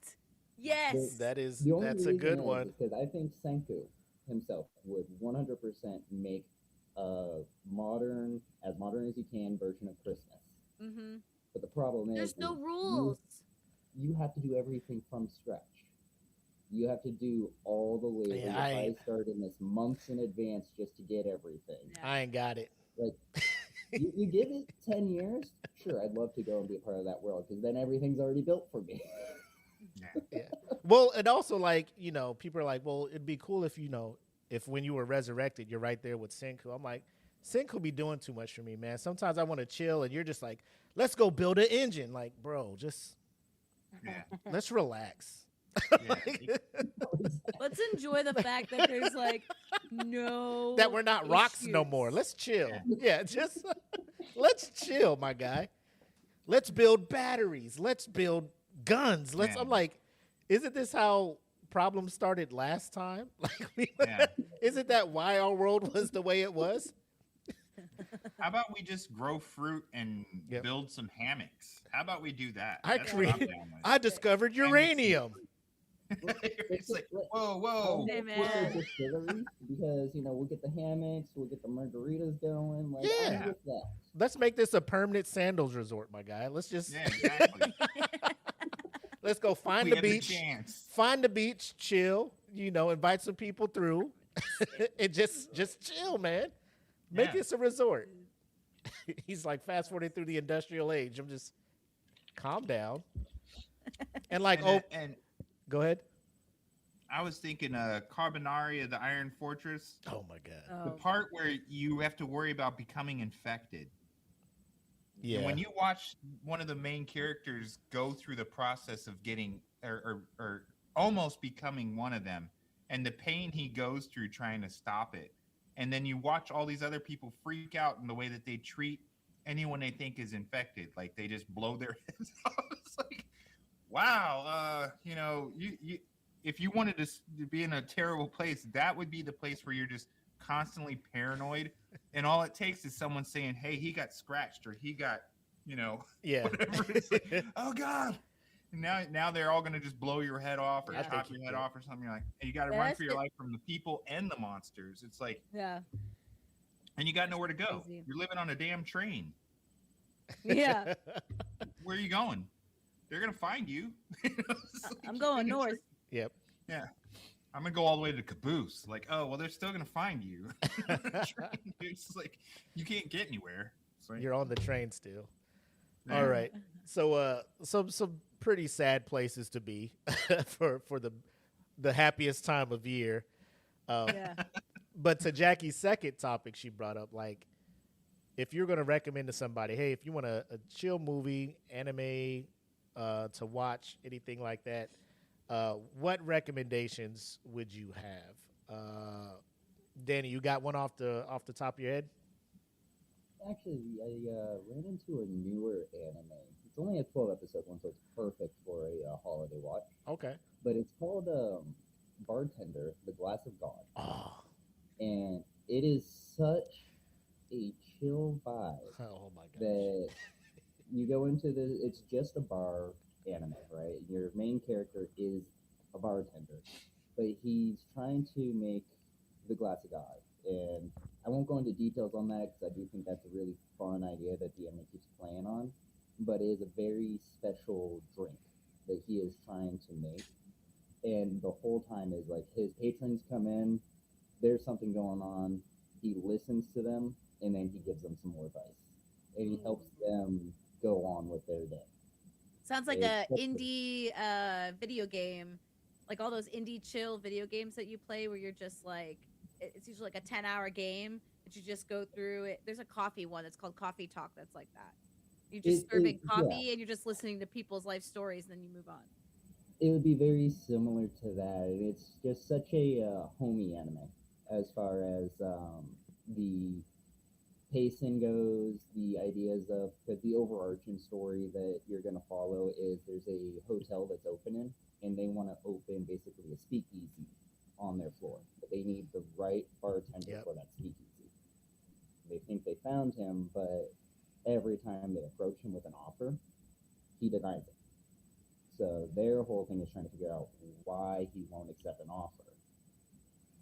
Yes. That's a good one. Because I think Senku himself would 100% make a modern as you can version of Christmas. Mm-hmm. But the problem is there's no rules. You have to do everything from scratch. You have to do all the labor. I start in this months in advance just to get everything. Yeah. I ain't got it. Like, you give it 10 years, sure, I'd love to go and be a part of that world because then everything's already built for me. Yeah. Well, and also, like, people are like, well, it'd be cool if, if when you were resurrected, you're right there with Senku. I'm like, Senku be doing too much for me, man. Sometimes I want to chill, and you're just like, let's go build an engine. Like, bro, just let's relax. Let's enjoy the fact that there's like no that we're not rocks no more. Let's chill. Yeah, just let's chill, my guy. Let's build batteries. Let's build guns. I'm like, isn't this how problems started last time? Like, isn't that why our world was the way it was? How about we just grow fruit and build some hammocks? How about we do that? I discovered uranium. It's like, whoa. Hey, man. Because, we'll get the hammocks, we'll get the margaritas going. Like, I'm with that. Let's make this a permanent sandals resort, my guy. Let's just... Yeah, exactly. Let's go find the beach. Find the beach, chill, invite some people through. And just chill, man. Make this a resort. He's like fast forwarding through the industrial age. I'm just calm down. And like, go ahead. I was thinking Carbonaria, the Iron Fortress. Oh my God. The part where you have to worry about becoming infected. Yeah. And when you watch one of the main characters go through the process of getting or almost becoming one of them, and the pain he goes through trying to stop it. And then you watch all these other people freak out in the way that they treat anyone they think is infected. Like they just blow their heads off. It's like, wow, you if you wanted to be in a terrible place, that would be the place where you're just constantly paranoid. And all it takes is someone saying, hey, he got scratched or he got, whatever. It's like, oh, God. And now they're all going to just blow your head off or chop your head off or something. You're like, and you got to run for your life from the people and the monsters. It's like, and you got nowhere to go. Crazy. You're living on a damn train. Yeah. Where are you going? They're going to find you. I'm going north. Yep. Yeah. I'm going to go all the way to Caboose. Like, oh, well, they're still going to find you. It's like, you can't get anywhere. Like, you're on the train still. Yeah. All right. So some pretty sad places to be for the the happiest time of year. Yeah. But to Jackie's second topic, she brought up like if you're going to recommend to somebody, hey, if you want a chill movie, anime to watch, anything like that, what recommendations would you have? Danny, you got one off the top of your head? Actually, I ran into a newer anime. It's only a 12-episode one, so it's perfect for a holiday watch. Okay. But it's called Bartender, The Glass of God. Oh, And it is such a chill vibe oh my gosh. that you go into it's just a bar anime, right? Your main character is a bartender, but he's trying to make the glass of God. And I won't go into details on that because I do think that's a really fun idea that the anime keeps playing on. But it is a very special drink that he is trying to make. And the whole time is like his patrons come in, there's something going on, he listens to them, and then he gives them some more advice. And he helps them go on with their day. Sounds like It's a perfect. indie video game, like all those indie chill video games that you play where you're just like, it's usually like a 10-hour game that you just go through it. There's a coffee one that's called Coffee Talk that's like that. You're just serving coffee and you're just listening to people's life stories and then you move on. It would be very similar to that. And it's just such a homey anime as far as the pacing goes, the ideas of the overarching story that you're going to follow is there's a hotel that's opening and they want to open basically a speakeasy on their floor, but they need the right bartender for that speakeasy. They think they found him, but every time they approach him with an offer, he denies it. So their whole thing is trying to figure out why he won't accept an offer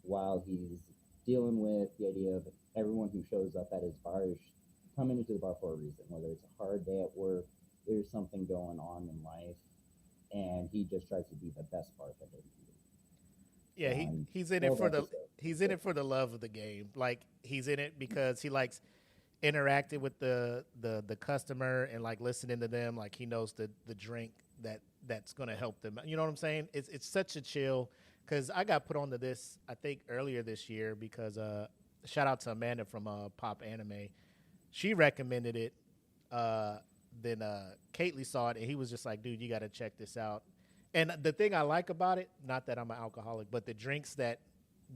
while he's dealing with the idea of everyone who shows up at his bar is coming into the bar for a reason, whether it's a hard day at work, there's something going on in life, and he just tries to be the best bartender he can be. Yeah, he's in it for the love of the game. Like he's in it because he likes interacting with the customer and like listening to them. Like he knows the drink that's gonna help them. You know what I'm saying? It's such a chill. Because I got put onto this I think earlier this year because shout out to Amanda from Pop Anime. She recommended it. Then Kately saw it and he was just like, dude, you got to check this out. And the thing I like about it, not that I'm an alcoholic, but the drinks the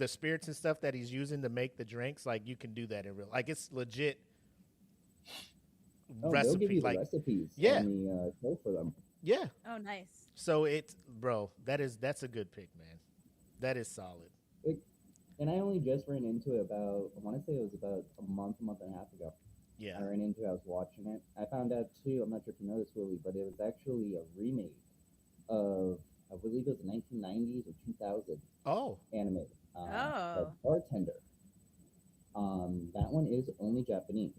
spirits and stuff that he's using to make the drinks, like you can do that in real, like it's legit They'll give you the recipes yeah. on the show for them. Yeah. Oh, nice. So that's a good pick, man. That is solid. And I only just ran into it about, I want to say it was about a month and a half ago. Yeah. I ran into it, I was watching it. I found out too, I'm not sure if you know this, Willie, but it was actually a remake of, I believe it was 1990s or 2000 anime. Called Bartender. That one is only Japanese.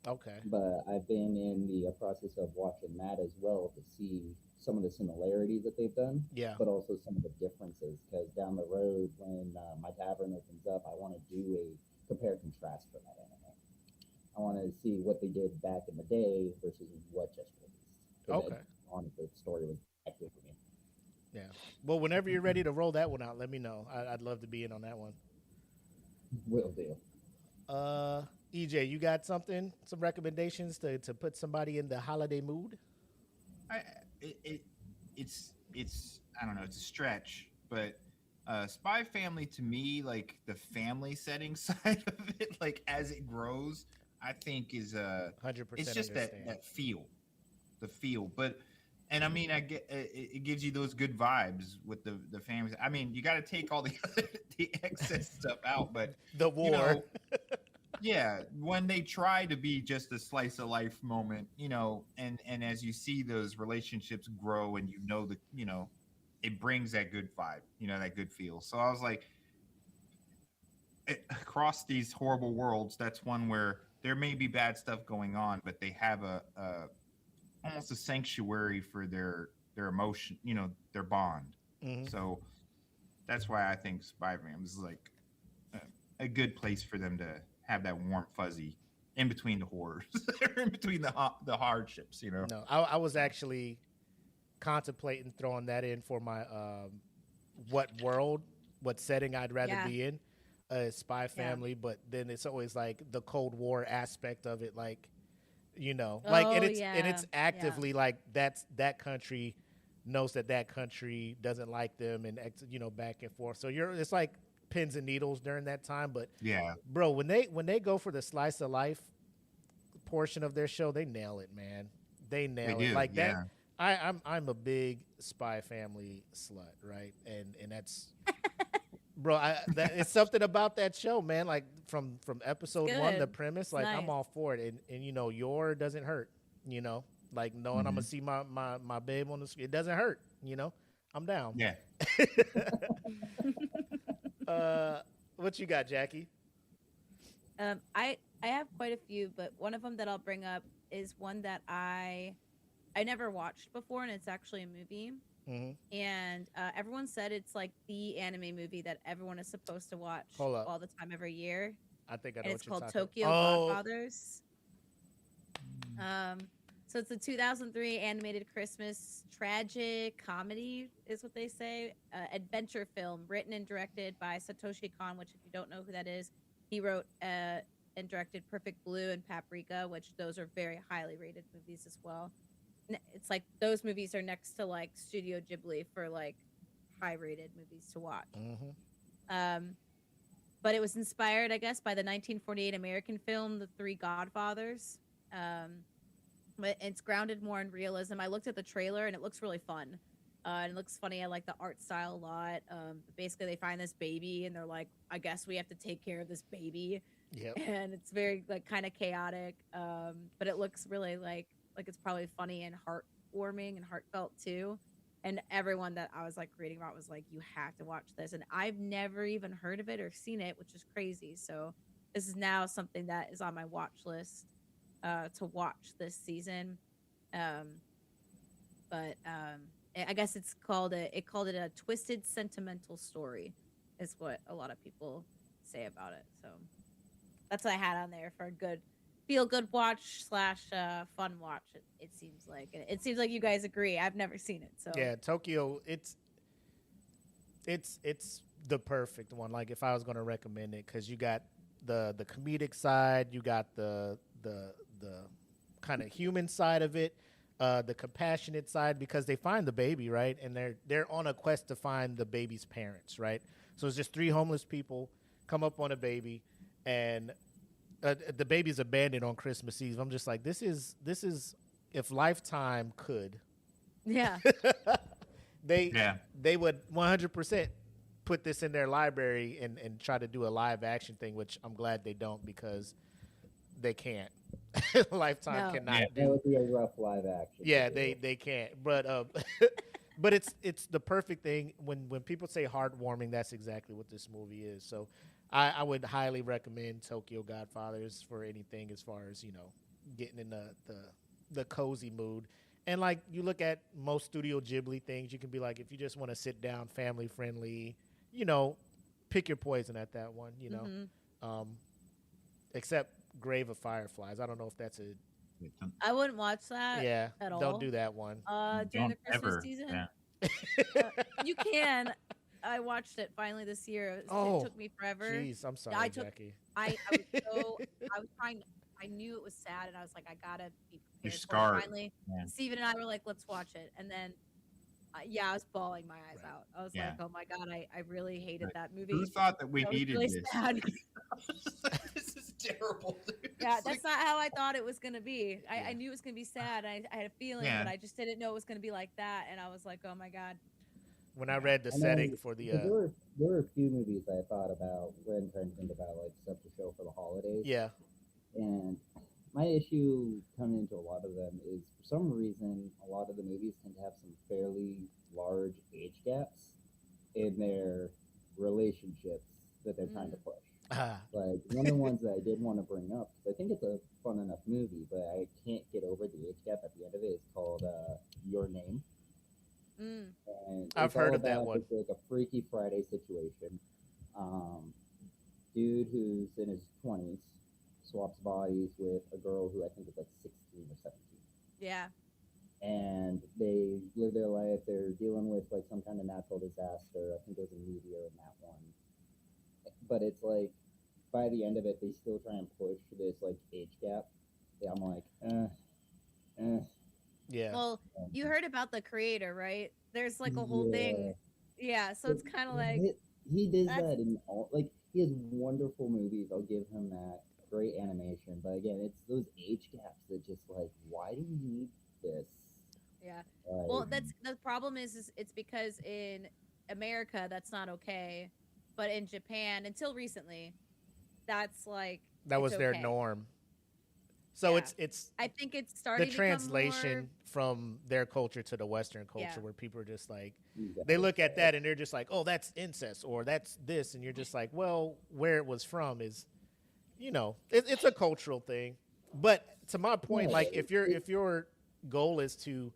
Okay. But I've been in the process of watching that as well to see some of the similarities that they've done, but also some of the differences. Because down the road, when my tavern opens up, I want to do a compare and contrast for that anime. I want to see what they did back in the day versus what just released. Okay. Honestly, the story was active for me. Yeah. Well, whenever you're ready to roll that one out, let me know. I'd love to be in on that one. Will do. EJ, you got some recommendations to put somebody in the holiday mood? It's I don't know, it's a stretch, but Spy Family to me, like the family setting side of it, like as it grows, I think is 100%. It's just that the feel, but. And I mean, I get it gives you those good vibes with the families. I mean, you got to take all the excess stuff out, but the war. You know, yeah, when they try to be just a slice of life moment, you know, and as you see those relationships grow, and it brings that good vibe, that good feel. So I was like, across these horrible worlds, that's one where there may be bad stuff going on, but they have almost a sanctuary for their emotion, their bond. Mm-hmm. So that's why I think Spy Family is like a good place for them to have that warm fuzzy in between the horrors, in between the hardships, No, I was actually contemplating throwing that in for my what world, what setting I'd rather Yeah. be in, a Spy Yeah. Family. But then it's always like the Cold War aspect of it, like like, and Oh it's yeah. actively like that country knows that country doesn't like them, and back and forth. So it's like pins and needles during that time. But Yeah. bro, when they go for the slice of life portion of their show, they nail it, man. They nail it do, like that. yeah. I'm a big Spy Family slut, right? And that's bro. It's something about that show, man. Like from episode one, the good. premise, It's like I'm nice. all for it. And your doesn't hurt, like knowing I'm gonna Mhm. see my babe on the screen. It doesn't hurt, I'm down. Yeah. What you got, Jackie? I have quite a few, but one of them that I'll bring up is one that I never watched before, and it's actually a movie. Mm-hmm. And everyone said it's like the anime movie that everyone is supposed to watch Hold up. all the time every year. I think I know And what it's you're called talking Tokyo Oh, Godfathers. So it's a 2003 animated Christmas tragic comedy, is what they say. Adventure film written and directed by Satoshi Kon, which, if you don't know who that is, he wrote and directed Perfect Blue and Paprika, which those are very highly rated movies as well. It's like those movies are next to like Studio Ghibli for like high rated movies to watch. Mm-hmm. But it was inspired, I guess, by the 1948 American film The Three Godfathers. But it's grounded more in realism. I looked at the trailer and it looks really fun. And it looks funny. I like the art style a lot. Basically, they find this baby and they're like, I guess we have to take care of this baby. Yep. And it's very like kind of chaotic. But it looks really like it's probably funny and heartwarming and heartfelt too. And everyone that I was like reading about was like, you have to watch this. And I've never even heard of it or seen it, which is crazy. So this is now something that is on my watch list to watch this season. But I guess it called it a twisted sentimental story, is what a lot of people say about it. So that's what I had on there for a good feel good watch / fun watch. It seems like, and it seems like you guys agree. I've never seen it, so Yeah, Tokyo. It's the perfect one. Like if I was going to recommend it, because you got the comedic side, you got the kind of human side of it, the compassionate side, because they find the baby, right, and they're on a quest to find the baby's parents, right. So it's just three homeless people come up on a baby, and the baby's abandoned on Christmas Eve. I'm just like, this is if Lifetime could, yeah. they would 100% put this in their library and try to do a live action thing, which I'm glad they don't, because they can't. Lifetime No. cannot That do. would be a rough live action. Yeah, they can't. But but it's the perfect thing. When people say heartwarming, that's exactly what this movie is. So I would highly recommend Tokyo Godfathers for anything as far as getting in the cozy mood. And like you look at most Studio Ghibli things, you can be like, if you just want to sit down, family friendly, pick your poison at that one. Except Grave of Fireflies. I don't know if that's a I wouldn't watch that. yeah. at all. Don't do that one. During the Don't Christmas ever. season. Yeah. You can. I watched it finally this year. It took me forever. Jeez, I'm sorry, I took- Jackie. I was trying. I knew it was sad, and I was like, I gotta be prepared. You're for it. scarred. Finally, Yeah. Steven and I were like, let's watch it, and then, I was bawling my eyes Right. out. I was Yeah. like, oh my god, I really hated Right. that movie. Who thought that we That was needed really this? sad. This is terrible. Dude. Yeah, It's that's like- not how I thought it was gonna be. I Yeah. knew it was gonna be sad. I had a feeling, Yeah. but I just didn't know it was gonna be like that. And I was like, oh my god. When I read the I know, setting for the because there were a few movies I thought about when trying to think about like stuff to show for the holidays. yeah. And my issue coming into a lot of them is, for some reason, a lot of the movies tend to have some fairly large age gaps in their relationships that they're trying to push. Like one of the ones that I did want to bring up, 'cause I think it's a fun enough movie, but I can't get over the age gap at the end of it. Is called Your Name. Mm. And I've it's heard all of that about one. It's like a Freaky Friday situation. Dude who's in his 20s swaps bodies with a girl who I think is like 16 or 17. Yeah. and they live their life. They're dealing with like some kind of natural disaster. I think there's a meteor in that one, but it's like by the end of it, they still try and push this like age gap. Yeah, I'm like, Yeah. Well, you heard about the creator, right? There's like a whole yeah. thing. Yeah, so it's kind of like he does that's that in all. Like he has wonderful movies. I'll give him that. Great animation, but again, it's those age gaps that just like, why do we need this? yeah. Like, Well, that's the problem is it's because in America that's not okay, but in Japan until recently, that's like That it's was their okay. norm. So Yeah. it's I think it's the starting to become translation more. from their culture to the Western culture, Yeah. where people are just like, you they guys- look at that and they're just like, oh, that's incest or that's this, and you're just like, well, where it was from is, it's a cultural thing. But to my point, Yeah, like if your goal is to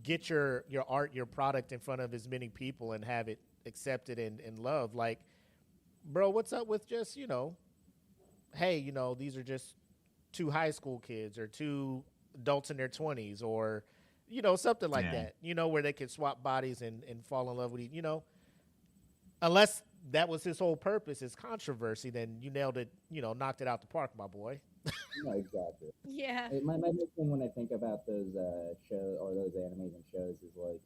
get your art, your product in front of as many people and have it accepted and loved, like, bro, what's up with just, hey, these are just two high school kids or two adults in their 20s or, something like Yeah. that, where they could swap bodies and fall in love with each, unless that was his whole purpose is controversy, then you nailed it, knocked it out the park, my boy. No, exactly. Yeah. My big thing when I think about those shows or those animes and shows is like,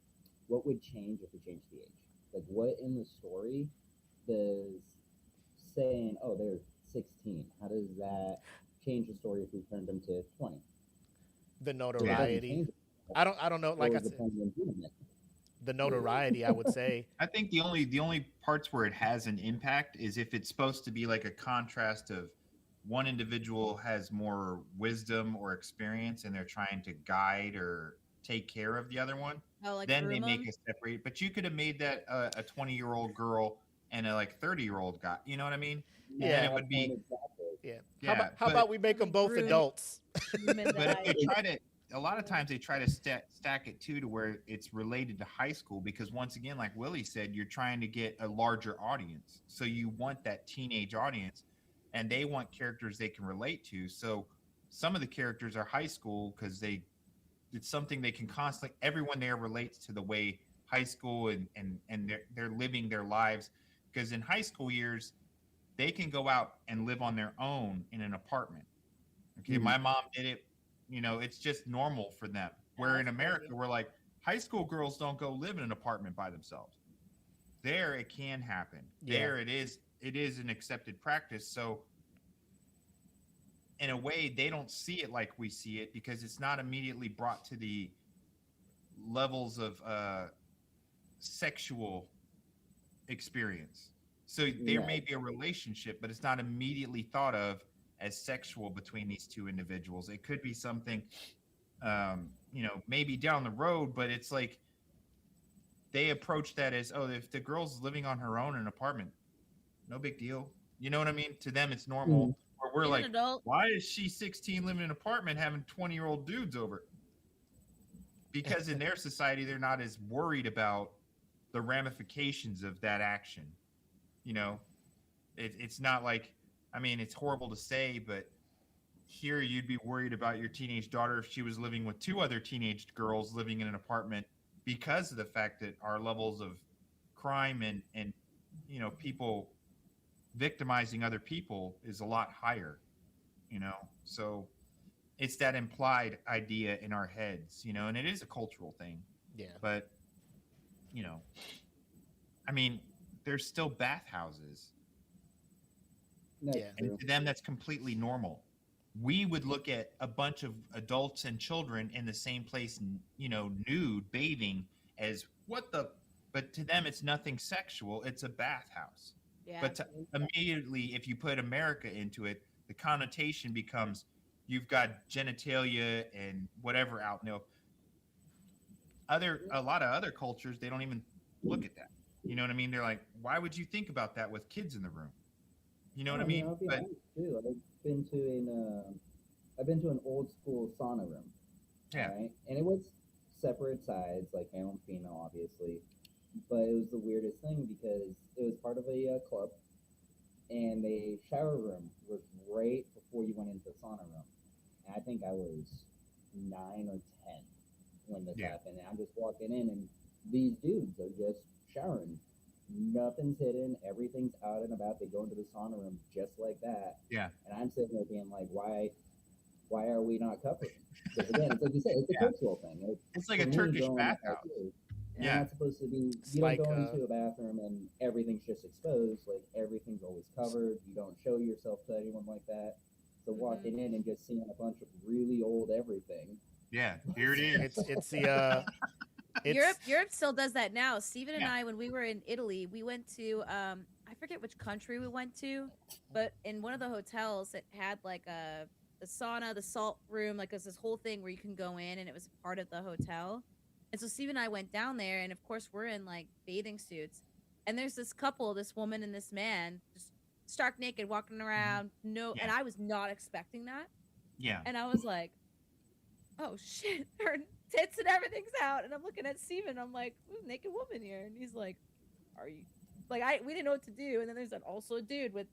what would change if we changed the age? Like, what in the story does saying, oh, they're 16? How does that change the story if we turned them to 20? The Well, it doesn't notoriety. change it. I don't know. Like I Or said, depends on doing it. the notoriety, I would say. I think the only parts where it has an impact is if it's supposed to be like a contrast of one individual has more wisdom or experience and they're trying to guide or take care of the other one. Oh, like Then they groom make 'em? a separate. But you could have made that a 20-year-old girl and a like 30-year-old guy. You know what I mean? Yeah. And then At it that would be point, exactly. Yeah. Yeah, How about we make them both Groom- adults? groom and But if they die. try to, a lot of times they try to stack it too to where it's related to high school because once again, like Willie said, you're trying to get a larger audience. So you want that teenage audience, and they want characters they can relate to. So some of the characters are high school because it's something they can constantly. Everyone there relates to the way high school and they're living their lives because in high school years they can go out and live on their own in an apartment. Okay, Mhm. my mom did it. It's just normal for them. Where in That's America, funny. we're like, high school girls don't go live in an apartment by themselves. There, it can happen. Yeah. There, it is an accepted practice. So, in a way, they don't see it like we see it because it's not immediately brought to the levels of sexual experience. So there may be a relationship, but it's not immediately thought of as sexual between these two individuals. It could be something, maybe down the road, but it's like they approach that as, oh, if the girl's living on her own in an apartment, no big deal. You know what I mean? To them, it's normal. Or we're She's like, an adult. why is she 16 living in an apartment having 20-year-old dudes over? Because in their society, they're not as worried about the ramifications of that action. It's not like, I mean, it's horrible to say, but here you'd be worried about your teenage daughter if she was living with two other teenage girls living in an apartment because of the fact that our levels of crime and people victimizing other people is a lot higher, so it's that implied idea in our heads, and it is a cultural thing. Yeah. But I mean, there's still bathhouses. That's Yeah. true. And to them, that's completely normal. We would look at a bunch of adults and children in the same place, nude, bathing, as what the. But to them, it's nothing sexual. It's a bathhouse. Yeah. But immediately, if you put America into it, the connotation becomes you've got genitalia and whatever out. A lot of other cultures, they don't even look at that. You know what I mean? They're like, why would you think about that with kids in the room? You know what I mean? I'll be But honest too. I've been to an old school sauna room. yeah, Right? And it was separate sides, like male and female, obviously. But it was the weirdest thing because it was part of a club, and the shower room was right before you went into the sauna room. And I think I was 9 or 10. when this Yeah. happened. And I'm just walking in, and these dudes are just showering. Nothing's hidden. Everything's out and about. They go into the sauna room just like that. Yeah. And I'm sitting there being like, why are we not covering? Because again, it's like you said, it's a Yeah. cultural thing. It's like a for me, Turkish growing up, bathhouse. You're Yeah. not supposed to be. It's You like, don't go into a bathroom and everything's just exposed. Like everything's always covered. You don't show yourself to anyone like that. So walking in and just seeing a bunch of really old everything. Yeah. Here it is. it's the it's Europe still does that now. Steven and Yeah. I, when we were in Italy, we went to I forget which country we went to, but in one of the hotels it had like the sauna, the salt room, like there's this whole thing where you can go in and it was part of the hotel. And so Steven and I went down there, and of course we're in like bathing suits. And there's this couple, this woman and this man, just stark naked walking around. No, Yeah. and I was not expecting that. Yeah. And I was like, oh shit, her tits and everything's out. And I'm looking at Steven, I'm like, who's a naked woman here? And he's like, are you like we didn't know what to do. And then there's also a dude with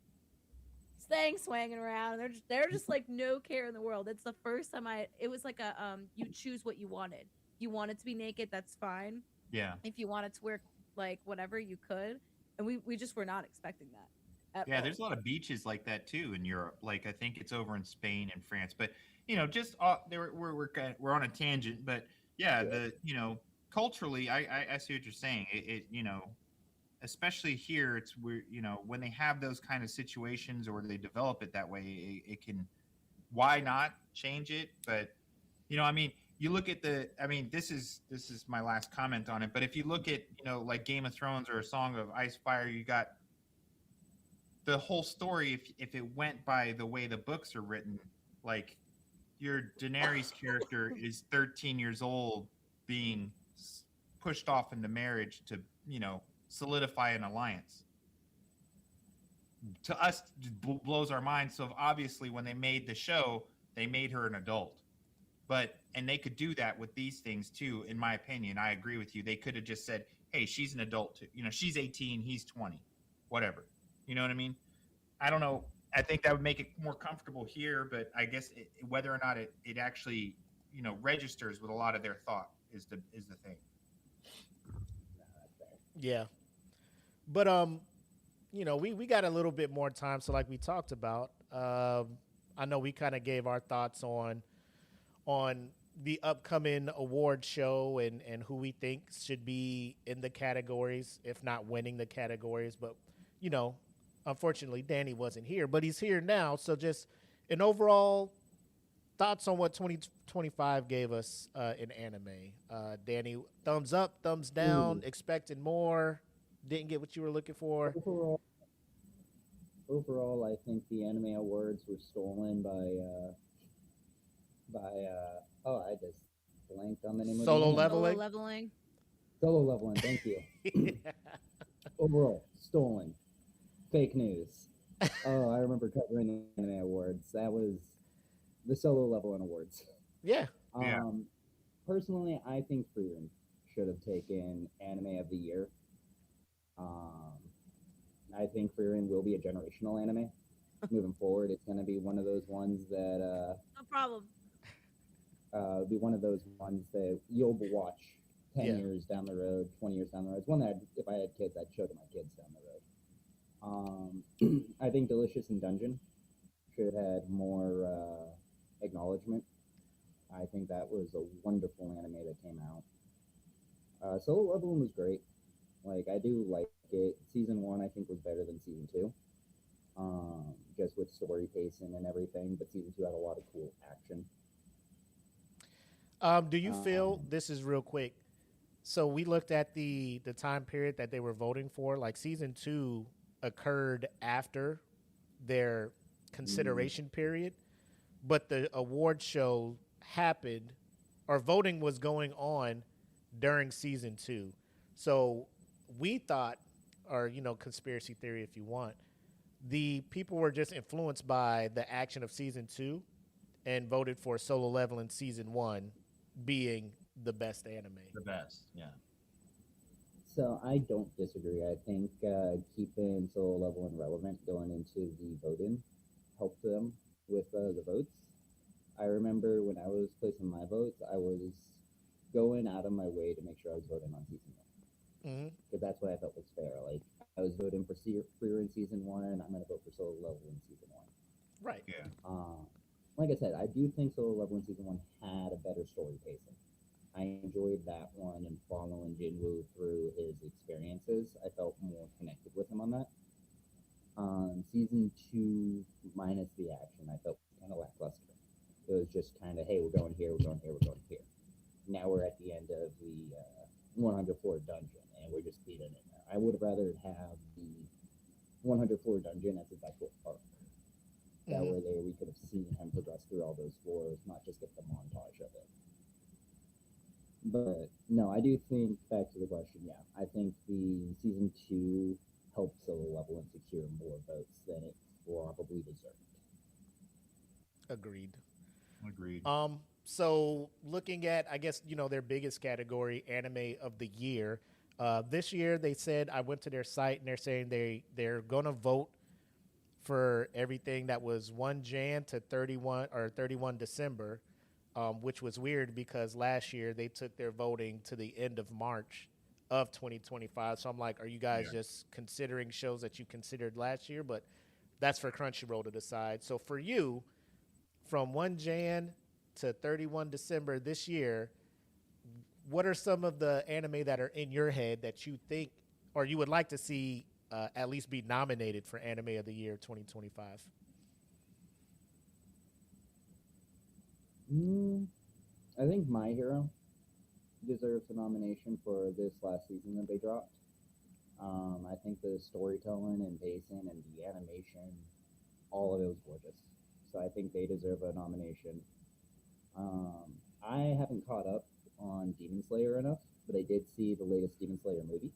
his thing swanging around. And they're just like no care in the world. It's the first time it was like a you choose what you wanted. You wanted to be naked, that's fine. Yeah. If you wanted to wear like whatever, you could. And we just were not expecting that at Yeah, all. there's a lot of beaches like that too in Europe. Like I think it's over in Spain and France. But just we're on a tangent. But yeah, culturally, I see what you're saying. It especially here, it's when they have those kind of situations or they develop it that way, it can. Why not change it? But I mean, you look at this is my last comment on it. But if you look at like Game of Thrones or A Song of Ice Fire, you got the whole story. If it went by the way the books are written, like your Daenerys character is 13 years old, being pushed off into marriage to solidify an alliance. To us, it blows our minds. So obviously, when they made the show, they made her an adult. And they could do that with these things too, in my opinion. I agree with you. They could have just said, hey, she's an adult too. She's 18, he's 20, whatever. You know what I mean? I don't know. I think that would make it more comfortable here, but I guess whether or not it actually, registers with a lot of their thought is the thing. yeah. But we got a little bit more time, so like we talked about, I know we kind of gave our thoughts on the upcoming award show and who we think should be in the categories, if not winning the categories. But, unfortunately, Danny wasn't here, but he's here now. So just an overall thoughts on what 2025 gave us in anime. Danny, thumbs up, thumbs down, expected more, didn't get what you were looking for. Overall, I think the anime awards were stolen by I just blanked on the name Solo of the Leveling. Leveling. Solo Leveling, thank you. Overall, stolen. Fake news. Oh, I remember covering the anime awards. That was the Solo Leveling awards. Yeah. Yeah. Personally, I think Frieren should have taken anime of the year. I think Frieren will be a generational anime. Moving forward, it's going to be one of those ones that No problem. be one of those ones that you'll watch 10 Yeah. years down the road, 20 years down the road. It's one that if I had kids, I'd show to my kids down the road. I think Delicious in Dungeon should have had more acknowledgement. I think that was a wonderful anime that came out. Solo Leveling was great. Like, I do like it. Season 1, I think, was better than Season 2. Just with story pacing and everything, but Season 2 had a lot of cool action. Do you feel, this is real quick, so we looked at the time period that they were voting for, like season 2 occurred after their consideration period, but the award show happened, or voting was going on during season 2. So we thought, or, conspiracy theory if you want, the people were just influenced by the action of season 2 and voted for Solo Leveling season 1 being the best anime. The best, yeah. So I don't disagree. I think keeping Solo Leveling relevant going into the voting helped them with the votes. I remember when I was placing my votes, I was going out of my way to make sure I was voting on season one Hmm. because that's what I felt was fair. Like I was voting for Freer in season one, I'm gonna vote for Solo Level in season one. Right. Yeah. Like I said, I do think Solo Level in season one had a better story pacing. I enjoyed that one and following Jinwoo through his experiences. I felt more connected with him on that. Season two, minus the action, I felt kind of lackluster. It was just kind of, hey, we're going here, we're going here, we're going here. Now we're at the end of the 100 floor dungeon, and we're just beating it now. I would rather have the 100 floor dungeon as its actual arc. That way, there we could have seen him progress through all those floors, not just get the montage of it. But no, I do think, back to the question, yeah, I think the season two helped Solo Level and secure more votes than it probably deserved. Agreed. Agreed. So looking at, I guess, their biggest category, anime of the year. This year they said, I went to their site and they're saying they're gonna vote for everything that was 1 Jan to 31 December, which was weird because last year they took their voting to the end of March of 2025. So I'm like, are you guys just considering shows that you considered last year? But that's for Crunchyroll to decide. So for you, from 1 Jan to 31 December this year, what are some of the anime that are in your head that you think or you would like to see at least be nominated for Anime of the Year 2025? I think My Hero deserves a nomination for this last season that they dropped. I think the storytelling and pacing and the animation, all of it was gorgeous. So I think they deserve a nomination. I haven't caught up on Demon Slayer enough, but I did see the latest Demon Slayer movie.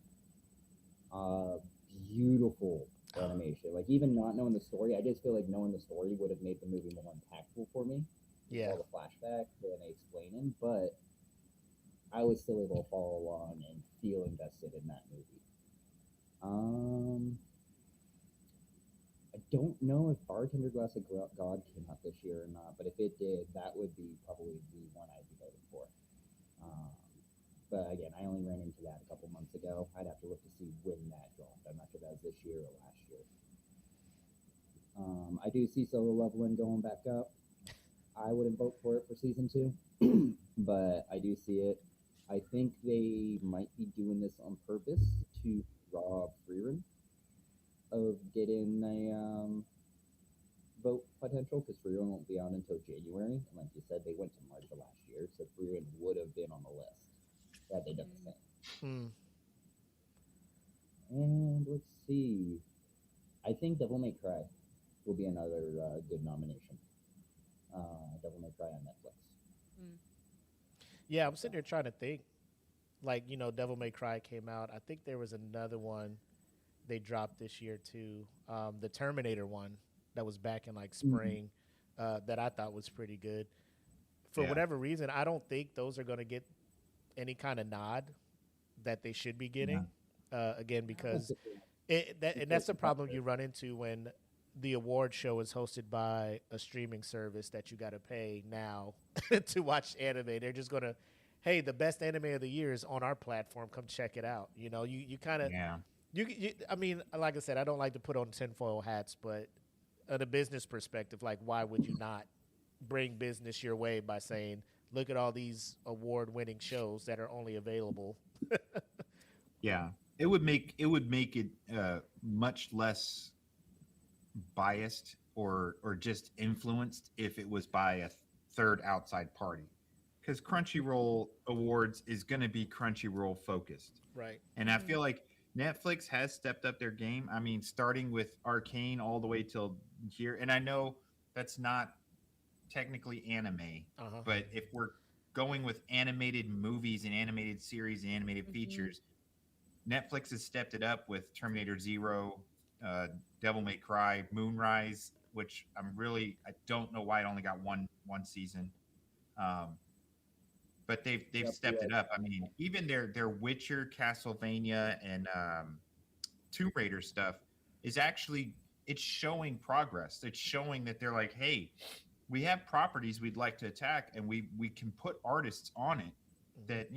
Beautiful animation. Like, even not knowing the story, I just feel like knowing the story would have made the movie more impactful for me. Yeah. All the flashbacks and explaining, but I was still able to follow along and feel invested in that movie. I don't know if Bartender Glass of God came out this year or not, but if it did, that would be probably the one I'd be voting for. But again, I only ran into that a couple months ago. I'd have to look to see when that dropped. I'm not sure that was this year or last year. I do see Solo Leveling going back up. I wouldn't vote for it for season 2, but I do see it. I think they might be doing this on purpose to rob Freeran of getting a vote potential, because Freeran won't be out until January. And like you said, they went to March of last year, so Freeran would have been on the list had they done the same. And let's see. I think Devil May Cry will be another good nomination. Devil May Cry on Netflix. Yeah, I'm sitting here trying to think. Like, Devil May Cry came out. I think there was another one they dropped this year too. The Terminator one that was back in like spring that I thought was pretty good. For whatever reason, I don't think those are going to get any kind of nod that they should be getting. Again, because that's the problem you run into when the award show is hosted by a streaming service that you got to pay now to watch anime. They're just going to, hey, the best anime of the year is on our platform. Come check it out. You kind of, I mean, like I said, I don't like to put on tinfoil hats, but on a business perspective, like, why would you not bring business your way by saying, look at all these award-winning shows that are only available? Yeah, it would make it much less biased or just influenced if it was by a third outside party, because Crunchyroll Awards is going to be Crunchyroll focused, right? And I feel like Netflix has stepped up their game. I mean, starting with Arcane all the way till here, and I know that's not technically anime, but if we're going with animated movies and animated series and animated features, Netflix has stepped it up with Terminator Zero, Devil May Cry, Moonrise, which I don't know why it only got one season, but they've stepped it up. I mean, even their Witcher, Castlevania, and Tomb Raider stuff is actually, it's showing progress. It's showing that they're like, hey, we have properties we'd like to attack, and we can put artists on it, that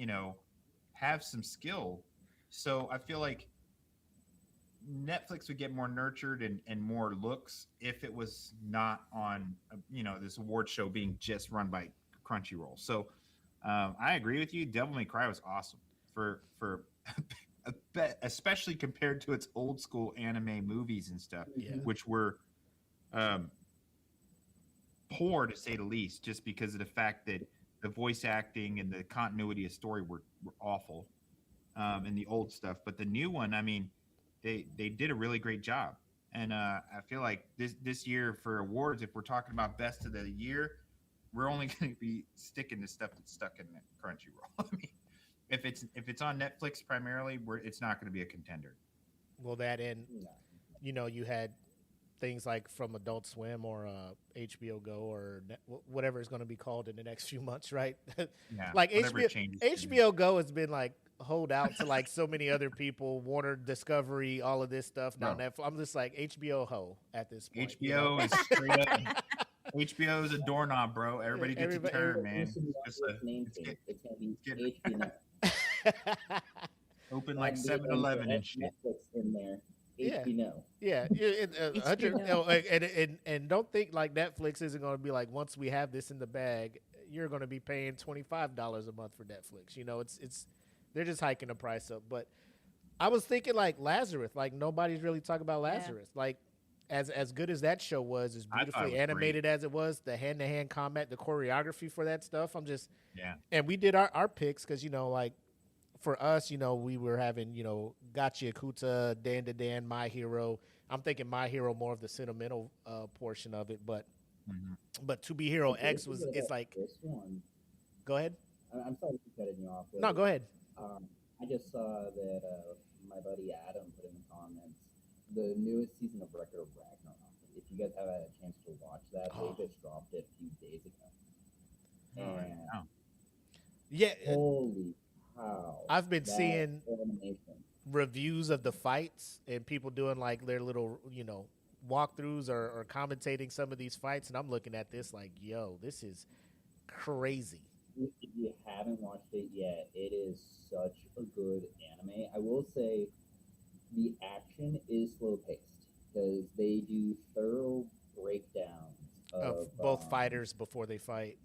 have some skill. So I feel like Netflix would get more nurtured and more looks if it was not on this award show being just run by Crunchyroll. So I agree with you. Devil May Cry was awesome for especially compared to its old school anime movies and stuff, Yeah. which were poor to say the least, just because of the fact that the voice acting and the continuity of story were awful in the old stuff. But the new one, I mean, they did a really great job. And I feel like this year for awards, if we're talking about best of the year, we're only going to be sticking to stuff that's stuck in Crunchyroll. I mean, if it's on Netflix primarily, it's not going to be a contender. Well, that and you had things like from Adult Swim or HBO Go or whatever it's going to be called in the next few months, right? Yeah, like changes. HBO Go has been like hold out to like so many other people, Warner, Discovery, all of this stuff. Now Netflix, I'm just like HBO ho at this point. HBO is straight up. HBO is a doorknob, bro. Everybody gets a turn, man. It's going to be HBO. Open like 7-Eleven and shit. Netflix in there. Yeah. And don't think like Netflix isn't going to be like, once we have this in the bag, you're going to be paying $25 a month for Netflix. It's they're just hiking the price up. But I was thinking like Lazarus, like nobody's really talking about Lazarus. Like as good as that show was, as beautifully animated as it was, the hand-to-hand combat, the choreography for that stuff, and we did our picks because like for us, we were having, Gotcha Yakuta, Dan to Dan, My Hero. I'm thinking My Hero more of the sentimental portion of it, but To Be Hero X it's like. Go ahead. I'm sorry for cutting you off. No, go ahead. I just saw that my buddy Adam put in the comments the newest season of Record of Ragnarok. If you guys have had a chance to watch that, they just dropped it a few days ago. And yeah, holy cow! I've been seeing reviews of the fights and people doing like their little, walkthroughs or commentating some of these fights, and I'm looking at this like, yo, this is crazy. If you haven't watched it yet, it is such a good anime. I will say the action is slow paced because they do thorough breakdowns of both fighters before they fight.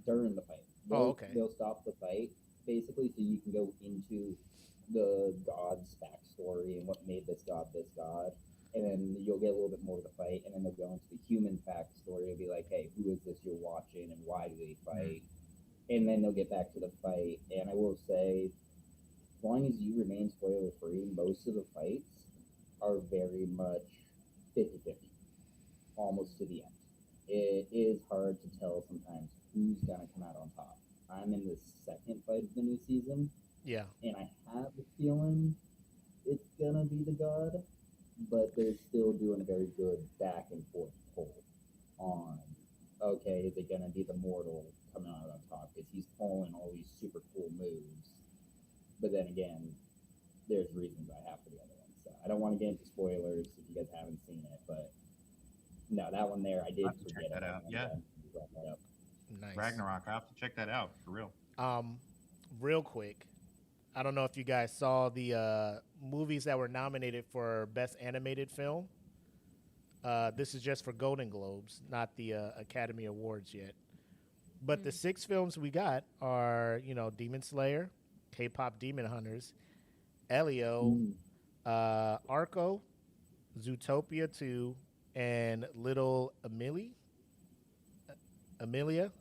During the fight. They'll stop the fight basically so you can go into the god's backstory and what made this god, and then you'll get a little bit more of the fight, and then they'll go into the human backstory and be like, hey, who is this you're watching and why do they fight? And then they'll get back to the fight. And I will say, as long as you remain spoiler free, most of the fights are very much 50-50, almost to the end. It is hard to tell sometimes who's gonna come out on top. I'm in the second fight of the new season. Yeah. And I have the feeling it's gonna be the god, but they're still doing a very good back and forth pull on, okay, is it gonna be the mortal coming out on top? Because he's pulling all these super cool moves. But then again, there's reasons I have for the other one. So I don't want to get into spoilers if you guys haven't seen it, but no, that one there I did forget that out. Yeah. Nice. Ragnarok. I have to check that out for real. Real quick, I don't know if you guys saw the movies that were nominated for Best Animated Film. This is just for Golden Globes, not the Academy Awards yet. But the 6 films we got are, Demon Slayer, K-Pop Demon Hunters, Elio, Arco, Zootopia 2, and Little Amelia.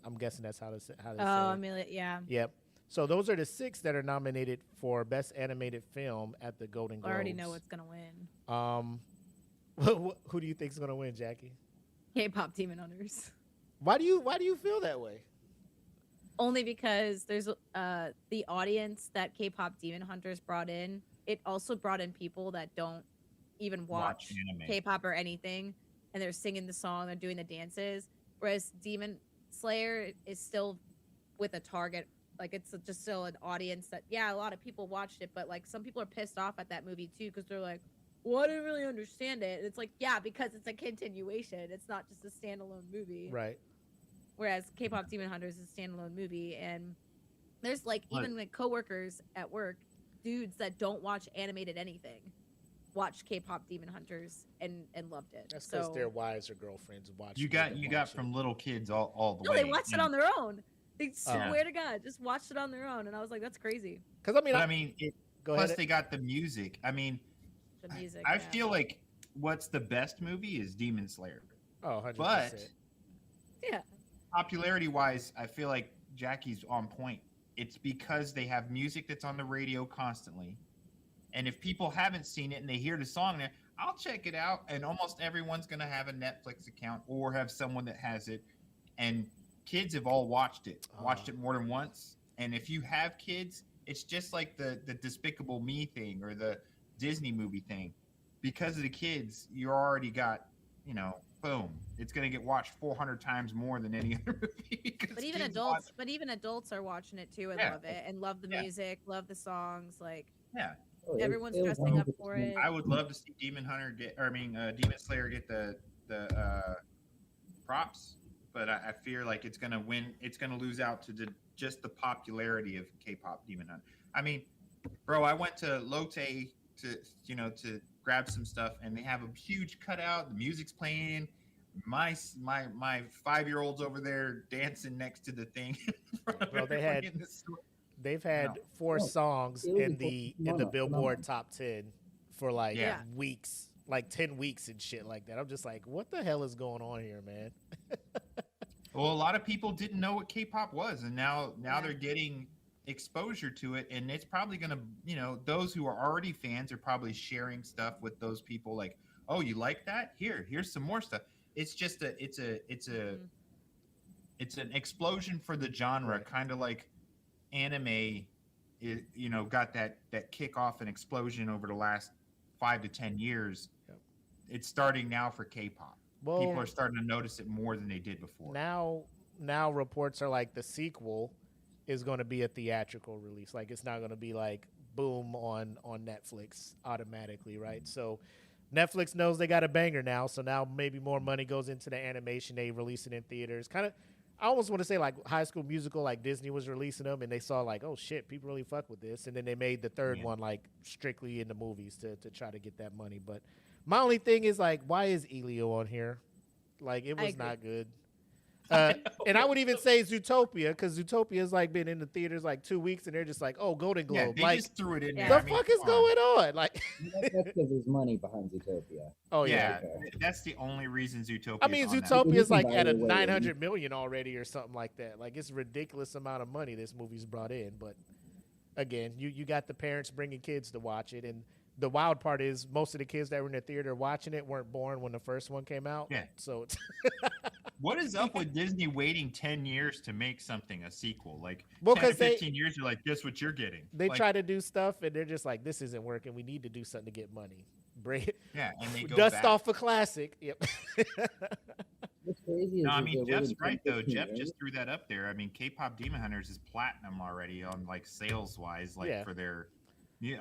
I'm guessing that's how they say it. Amelia, yeah. Yep. So those are the 6 that are nominated for Best Animated Film at the Golden Globes. I already know what's gonna win. Who do you think is gonna win, Jackie? K-Pop Demon Hunters. Why do you feel that way? Only because there's the audience that K-Pop Demon Hunters brought in. It also brought in people that don't even watch K-pop or anything, and they're singing the song, they're doing the dances. Whereas Demon Slayer is still with a target. Like, it's just still an audience that, a lot of people watched it, but, like, some people are pissed off at that movie, too, because they're like, well, I didn't really understand it. And it's like, yeah, because it's a continuation. It's not just a standalone movie. Right. Whereas K-Pop Demon Hunters is a standalone movie, and There's like What? even like coworkers at work, dudes that don't watch animated anything, watched K-pop Demon Hunters and loved it. That's because So their wives or girlfriends watch. You got from little kids all the no, way. they watched it on their own. They Oh. swear to God, just watched it on their own, and I was like, that's crazy. Because I mean, But I mean, go plus ahead. they got the music. I mean, The music. I yeah. feel like what's the best movie is Demon Slayer. Oh, 100%. But Yeah. popularity wise, I feel like Jackie's on point. It's because they have music that's on the radio constantly. And if people haven't seen it and they hear the song there, I'll check it out. And almost everyone's going to have a Netflix account or have someone that has it. And kids have all watched it more than once. And if you have kids, it's just like the Despicable Me thing or the Disney movie thing. Because of the kids, you already got, boom. It's going to get watched 400 times more than any other movie. But even adults are watching it too and love it and love the music, love the songs. Like Oh, everyone's it was dressing up for 100%. it. I would love to see Demon Slayer get the props, but I fear like it's gonna win. It's gonna lose out to just the popularity of K-pop Demon Hunter. I mean, bro, I went to Lotte to grab some stuff, and they have a huge cutout. The music's playing. My 5-year-old's over there dancing next to the thing. Bro, they've had 4 songs it was in the Billboard top 10 for like weeks, like 10 weeks and shit like that. I'm just like, what the hell is going on here, man? Well, a lot of people didn't know what K-pop was, and now they're getting exposure to it, and it's probably gonna, those who are already fans are probably sharing stuff with those people. Like, oh, you like that? Here's some more stuff. It's just it's an explosion for the genre, kind of like anime. Got that kickoff and explosion over the last 5 to 10 years. Yep. It's starting now for K-pop. Well, People are starting to notice it more than they did before. Now reports are like the sequel is going to be a theatrical release. Like it's not going to be like boom on Netflix automatically, right? So Netflix knows they got a banger now, so now maybe more money goes into the animation. They release it in theaters. Kind of, I almost want to say like High School Musical, like Disney was releasing them, and they saw like, oh shit, people really fuck with this, and then they made the third one like strictly in the movies to try to get that money. But my only thing is like, why is Elio on here? Like it was not good. And I would even say Zootopia, because Zootopia has like been in the theaters like 2 weeks, and they're just like, oh, Golden Globe. They like, just threw it in Yeah. there. the fuck is going on? Like, That's because there's money behind Zootopia. oh yeah. That's the only reason Zootopia. I mean, Zootopia is like at a 900 million already or something like that. Like it's a ridiculous amount of money this movie's brought in. But again, you got the parents bringing kids to watch it, and the wild part is most of the kids that were in the theater watching it weren't born when the first one came out. Yeah. So it's What is up with Disney waiting 10 years to make something a sequel? Like, Well, 10 to 'cause they- 15 years, you're like, guess what you're getting? they like, try to do stuff, and they're just like, this isn't working. We need to do something to get money. Bring it. Yeah, and they go Dust back. off a classic. Yep. What's crazy is No, I that mean, they Jeff's waited right, 10, though. 15 Jeff years. just threw that up there. I mean, K-pop Demon Hunters is platinum already on, like, sales-wise, like, Yeah. for their...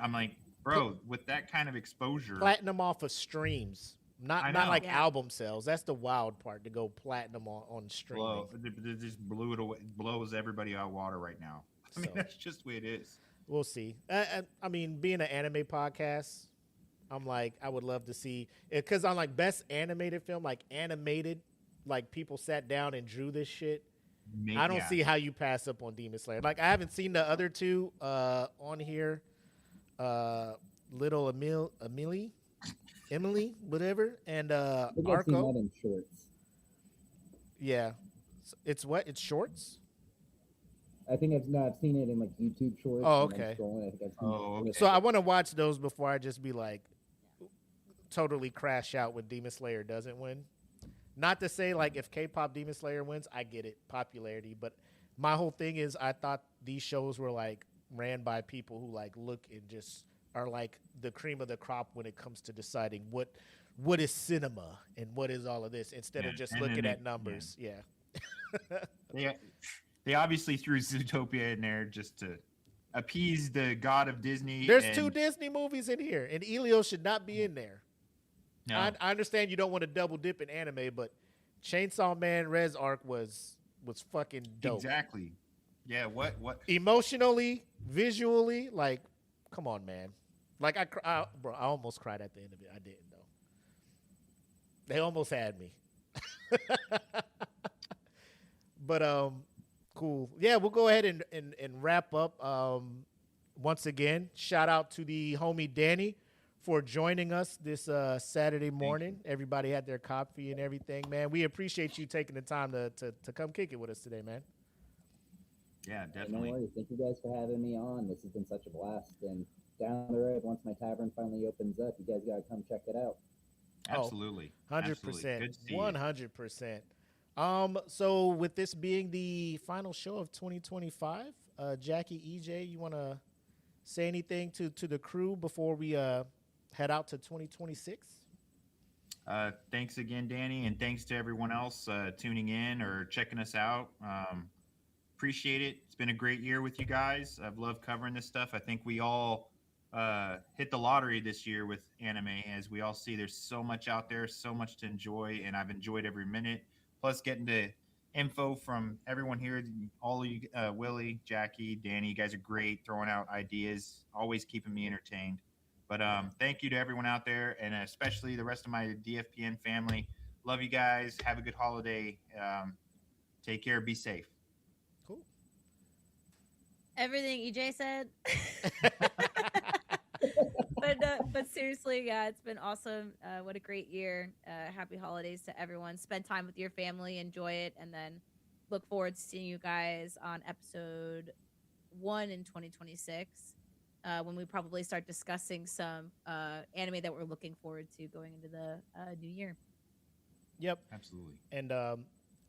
I'm like, bro, with that kind of exposure... Platinum off of streams. I Not know. like Yeah. album sales. That's the wild part, to go platinum on streaming. They just blew it away. Blows everybody out of water right now. I mean, So. that's just the way it is. We'll see. I mean, being an anime podcast, I'm like, I would love to see it, because on like best animated film, like animated, like people sat down and drew this shit. I don't see how you pass up on Demon Slayer. Like I haven't seen the other two on here. Little Emily, whatever, and I think I've seen Arco. that in shorts. Yeah, it's what? It's shorts. I think I've seen it in like YouTube shorts. Oh, and I'm okay. scrolling, I think I've seen Oh, it. okay. So I want to watch those before I just be like totally crash out when Demon Slayer doesn't win. Not to say like if K-pop Demon Slayer wins, I get it, popularity, but my whole thing is I thought these shows were like ran by people who like look and just are like the cream of the crop when it comes to deciding what is cinema and what is all of this, instead of Yeah, just and looking then at numbers. Yeah. They obviously threw Zootopia in there just to appease the god of Disney. There's and, 2 Disney movies in here, and Elio should not be in there. No, I understand you don't want to double dip in anime, but Chainsaw Man Res Arc was fucking dope. exactly. Yeah, what? Emotionally, visually, like, come on, man. Like bro, I almost cried at the end of it. I didn't though. They almost had me. But cool. Yeah, we'll go ahead and wrap up. Once again, shout out to the homie Danny for joining us this Saturday morning. Everybody had their coffee and everything, man. We appreciate you taking the time to come kick it with us today, man. Yeah, No definitely. worries. Thank you guys for having me on. This has been such a blast. And down the road, once my tavern finally opens up, you guys gotta come check it out. Absolutely. 100%. Good to see you. 100%. So with this being the final show of 2025, Jackie, EJ, you want to say anything to the crew before we head out to 2026? Thanks again, Danny, and thanks to everyone else tuning in or checking us out. Appreciate it. It's been a great year with you guys. I've loved covering this stuff. I think we all hit the lottery this year with anime. As we all see, there's so much out there, so much to enjoy, and I've enjoyed every minute. Plus, getting the info from everyone here, all of you, Willie, Jackie, Danny, you guys are great, throwing out ideas, always keeping me entertained. But thank you to everyone out there, and especially the rest of my DFPN family. Love you guys. Have a good holiday. Take care. Be safe. Cool. Everything EJ said. But seriously, yeah, it's been awesome. What a great year. Happy holidays to everyone. Spend time with your family, enjoy it, and then look forward to seeing you guys on episode 1 in 2026, when we probably start discussing some anime that we're looking forward to going into the new year. Yep. Absolutely. And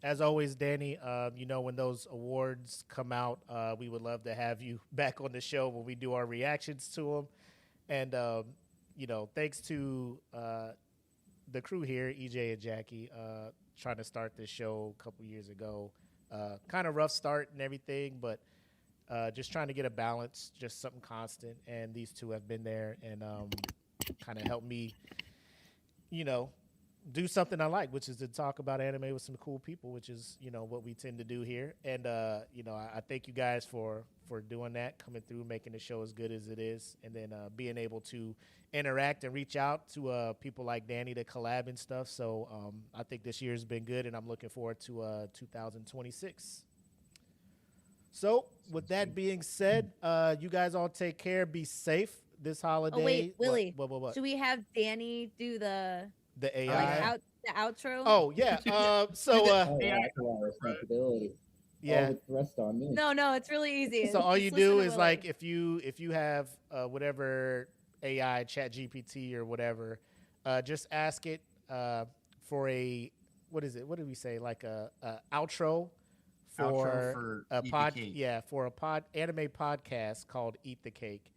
as always, Danny, when those awards come out, we would love to have you back on the show when we do our reactions to them. And, thanks to the crew here, EJ and Jackie, trying to start this show a couple years ago. Kind of rough start and everything, but just trying to get a balance, just something constant. And these two have been there and kind of helped me, do something I like, which is to talk about anime with some cool people, which is, what we tend to do here. And, I thank you guys for doing that, coming through, making the show as good as it is, and then being able to interact and reach out to people like Danny to collab and stuff. So I think this year's been good, and I'm looking forward to 2026. So with that being said, you guys all take care. Be safe this holiday. Oh wait, Willie. What? Should we have Danny do the AI? the outro? Oh yeah. Oh, that's a lot of responsibility. yeah. All the rest on me. No, it's really easy. So all you Just listen do to is Willie. like if you have whatever AI, Chat GPT or whatever, just ask it for a what is it? What did we say? Like a outro for a Eat the pod, Cake. yeah, for a anime podcast called Eat the Cake,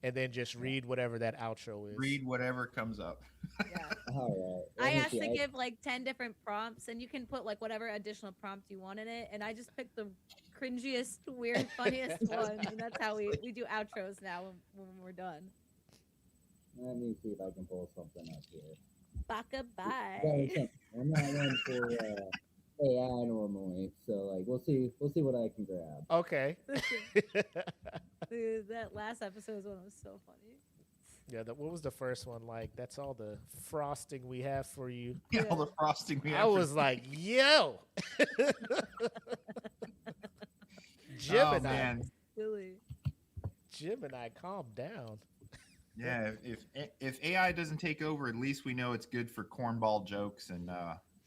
and then just read whatever that outro is. Read whatever comes up. Yeah. All right. I Let me asked see. to give like 10 different prompts, and you can put like whatever additional prompt you want in it. And I just picked the cringiest, weird, funniest ones, and that's how we do outros now when we're done. Let me see if I can pull something up here. Baka Yeah, bye. I'm not one for AI normally, so like we'll see what I can grab. Okay. Dude, that last episode's one was so funny. Yeah. What was the first one like? That's all the frosting we have for you. Yeah, all the frosting we have. I was like, yo. Gemini. Oh man. Silly. Gemini, calm down. Yeah, if AI doesn't take over, at least we know it's good for cornball jokes and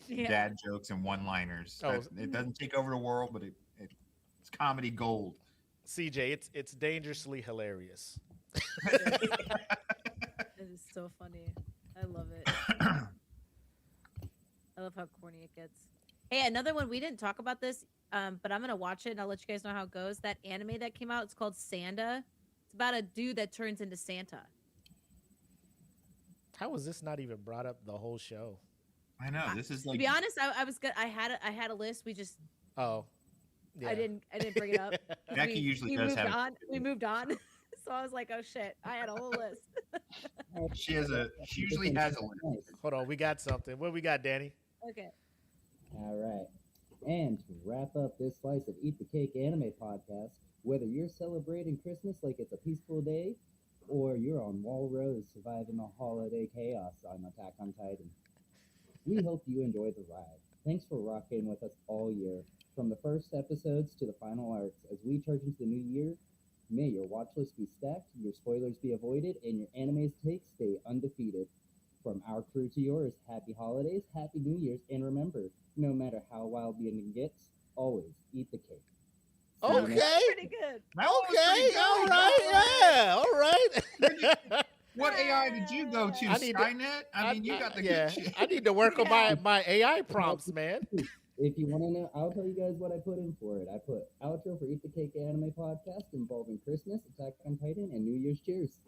Yeah. dad jokes and one-liners. Oh. It doesn't take over the world, but it's comedy gold. CJ, it's dangerously hilarious. It is so funny. I love it. I love how corny it gets. Hey, another one, we didn't talk about this, but I'm gonna watch it and I'll let you guys know how it goes. That anime that came out, it's called Santa. It's about a dude that turns into Santa. How was this not even brought up the whole show? I know this is like. To be honest, I was good. I had a list. We just Oh, yeah. I didn't bring it up. Jackie usually does moved have. on. We moved on. So I was like, oh shit, I had a whole list. She usually has a list. Nice. Hold on, we got something. What we got, Danny? Okay. All right. And to wrap up this slice of Eat the Cake Anime Podcast, whether you're celebrating Christmas like it's a peaceful day, or you're on Wall Rose surviving the holiday chaos on Attack on Titan, we hope you enjoy the ride. Thanks for rocking with us all year, from the first episodes to the final arcs. As we charge into the new year, may your watch list be stacked, your spoilers be avoided, and your anime's takes stay undefeated. From our crew to yours, happy holidays, happy New Year's, and remember, no matter how wild the ending gets, always eat the cake. See you next- Okay. Pretty good. That was Okay. pretty good. All right. Yeah. All right. What AI did you go to? I need to- Skynet? I mean, you got the yeah. good shit. I need to work on my AI prompts, man. If you want to know, I'll tell you guys what I put in for it. I put outro for Eat the Cake Anime Podcast involving Christmas, Attack on Titan, and New Year's Cheers.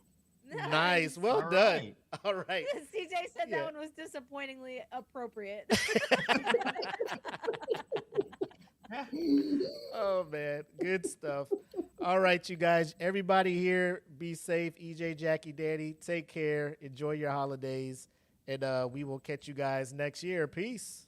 Nice. Well All done. right. All right. CJ said Yeah. that one was disappointingly appropriate. Oh man, good stuff. All right, you guys, everybody here, be safe. EJ, Jackie, Danny, take care. Enjoy your holidays, and we will catch you guys next year. Peace.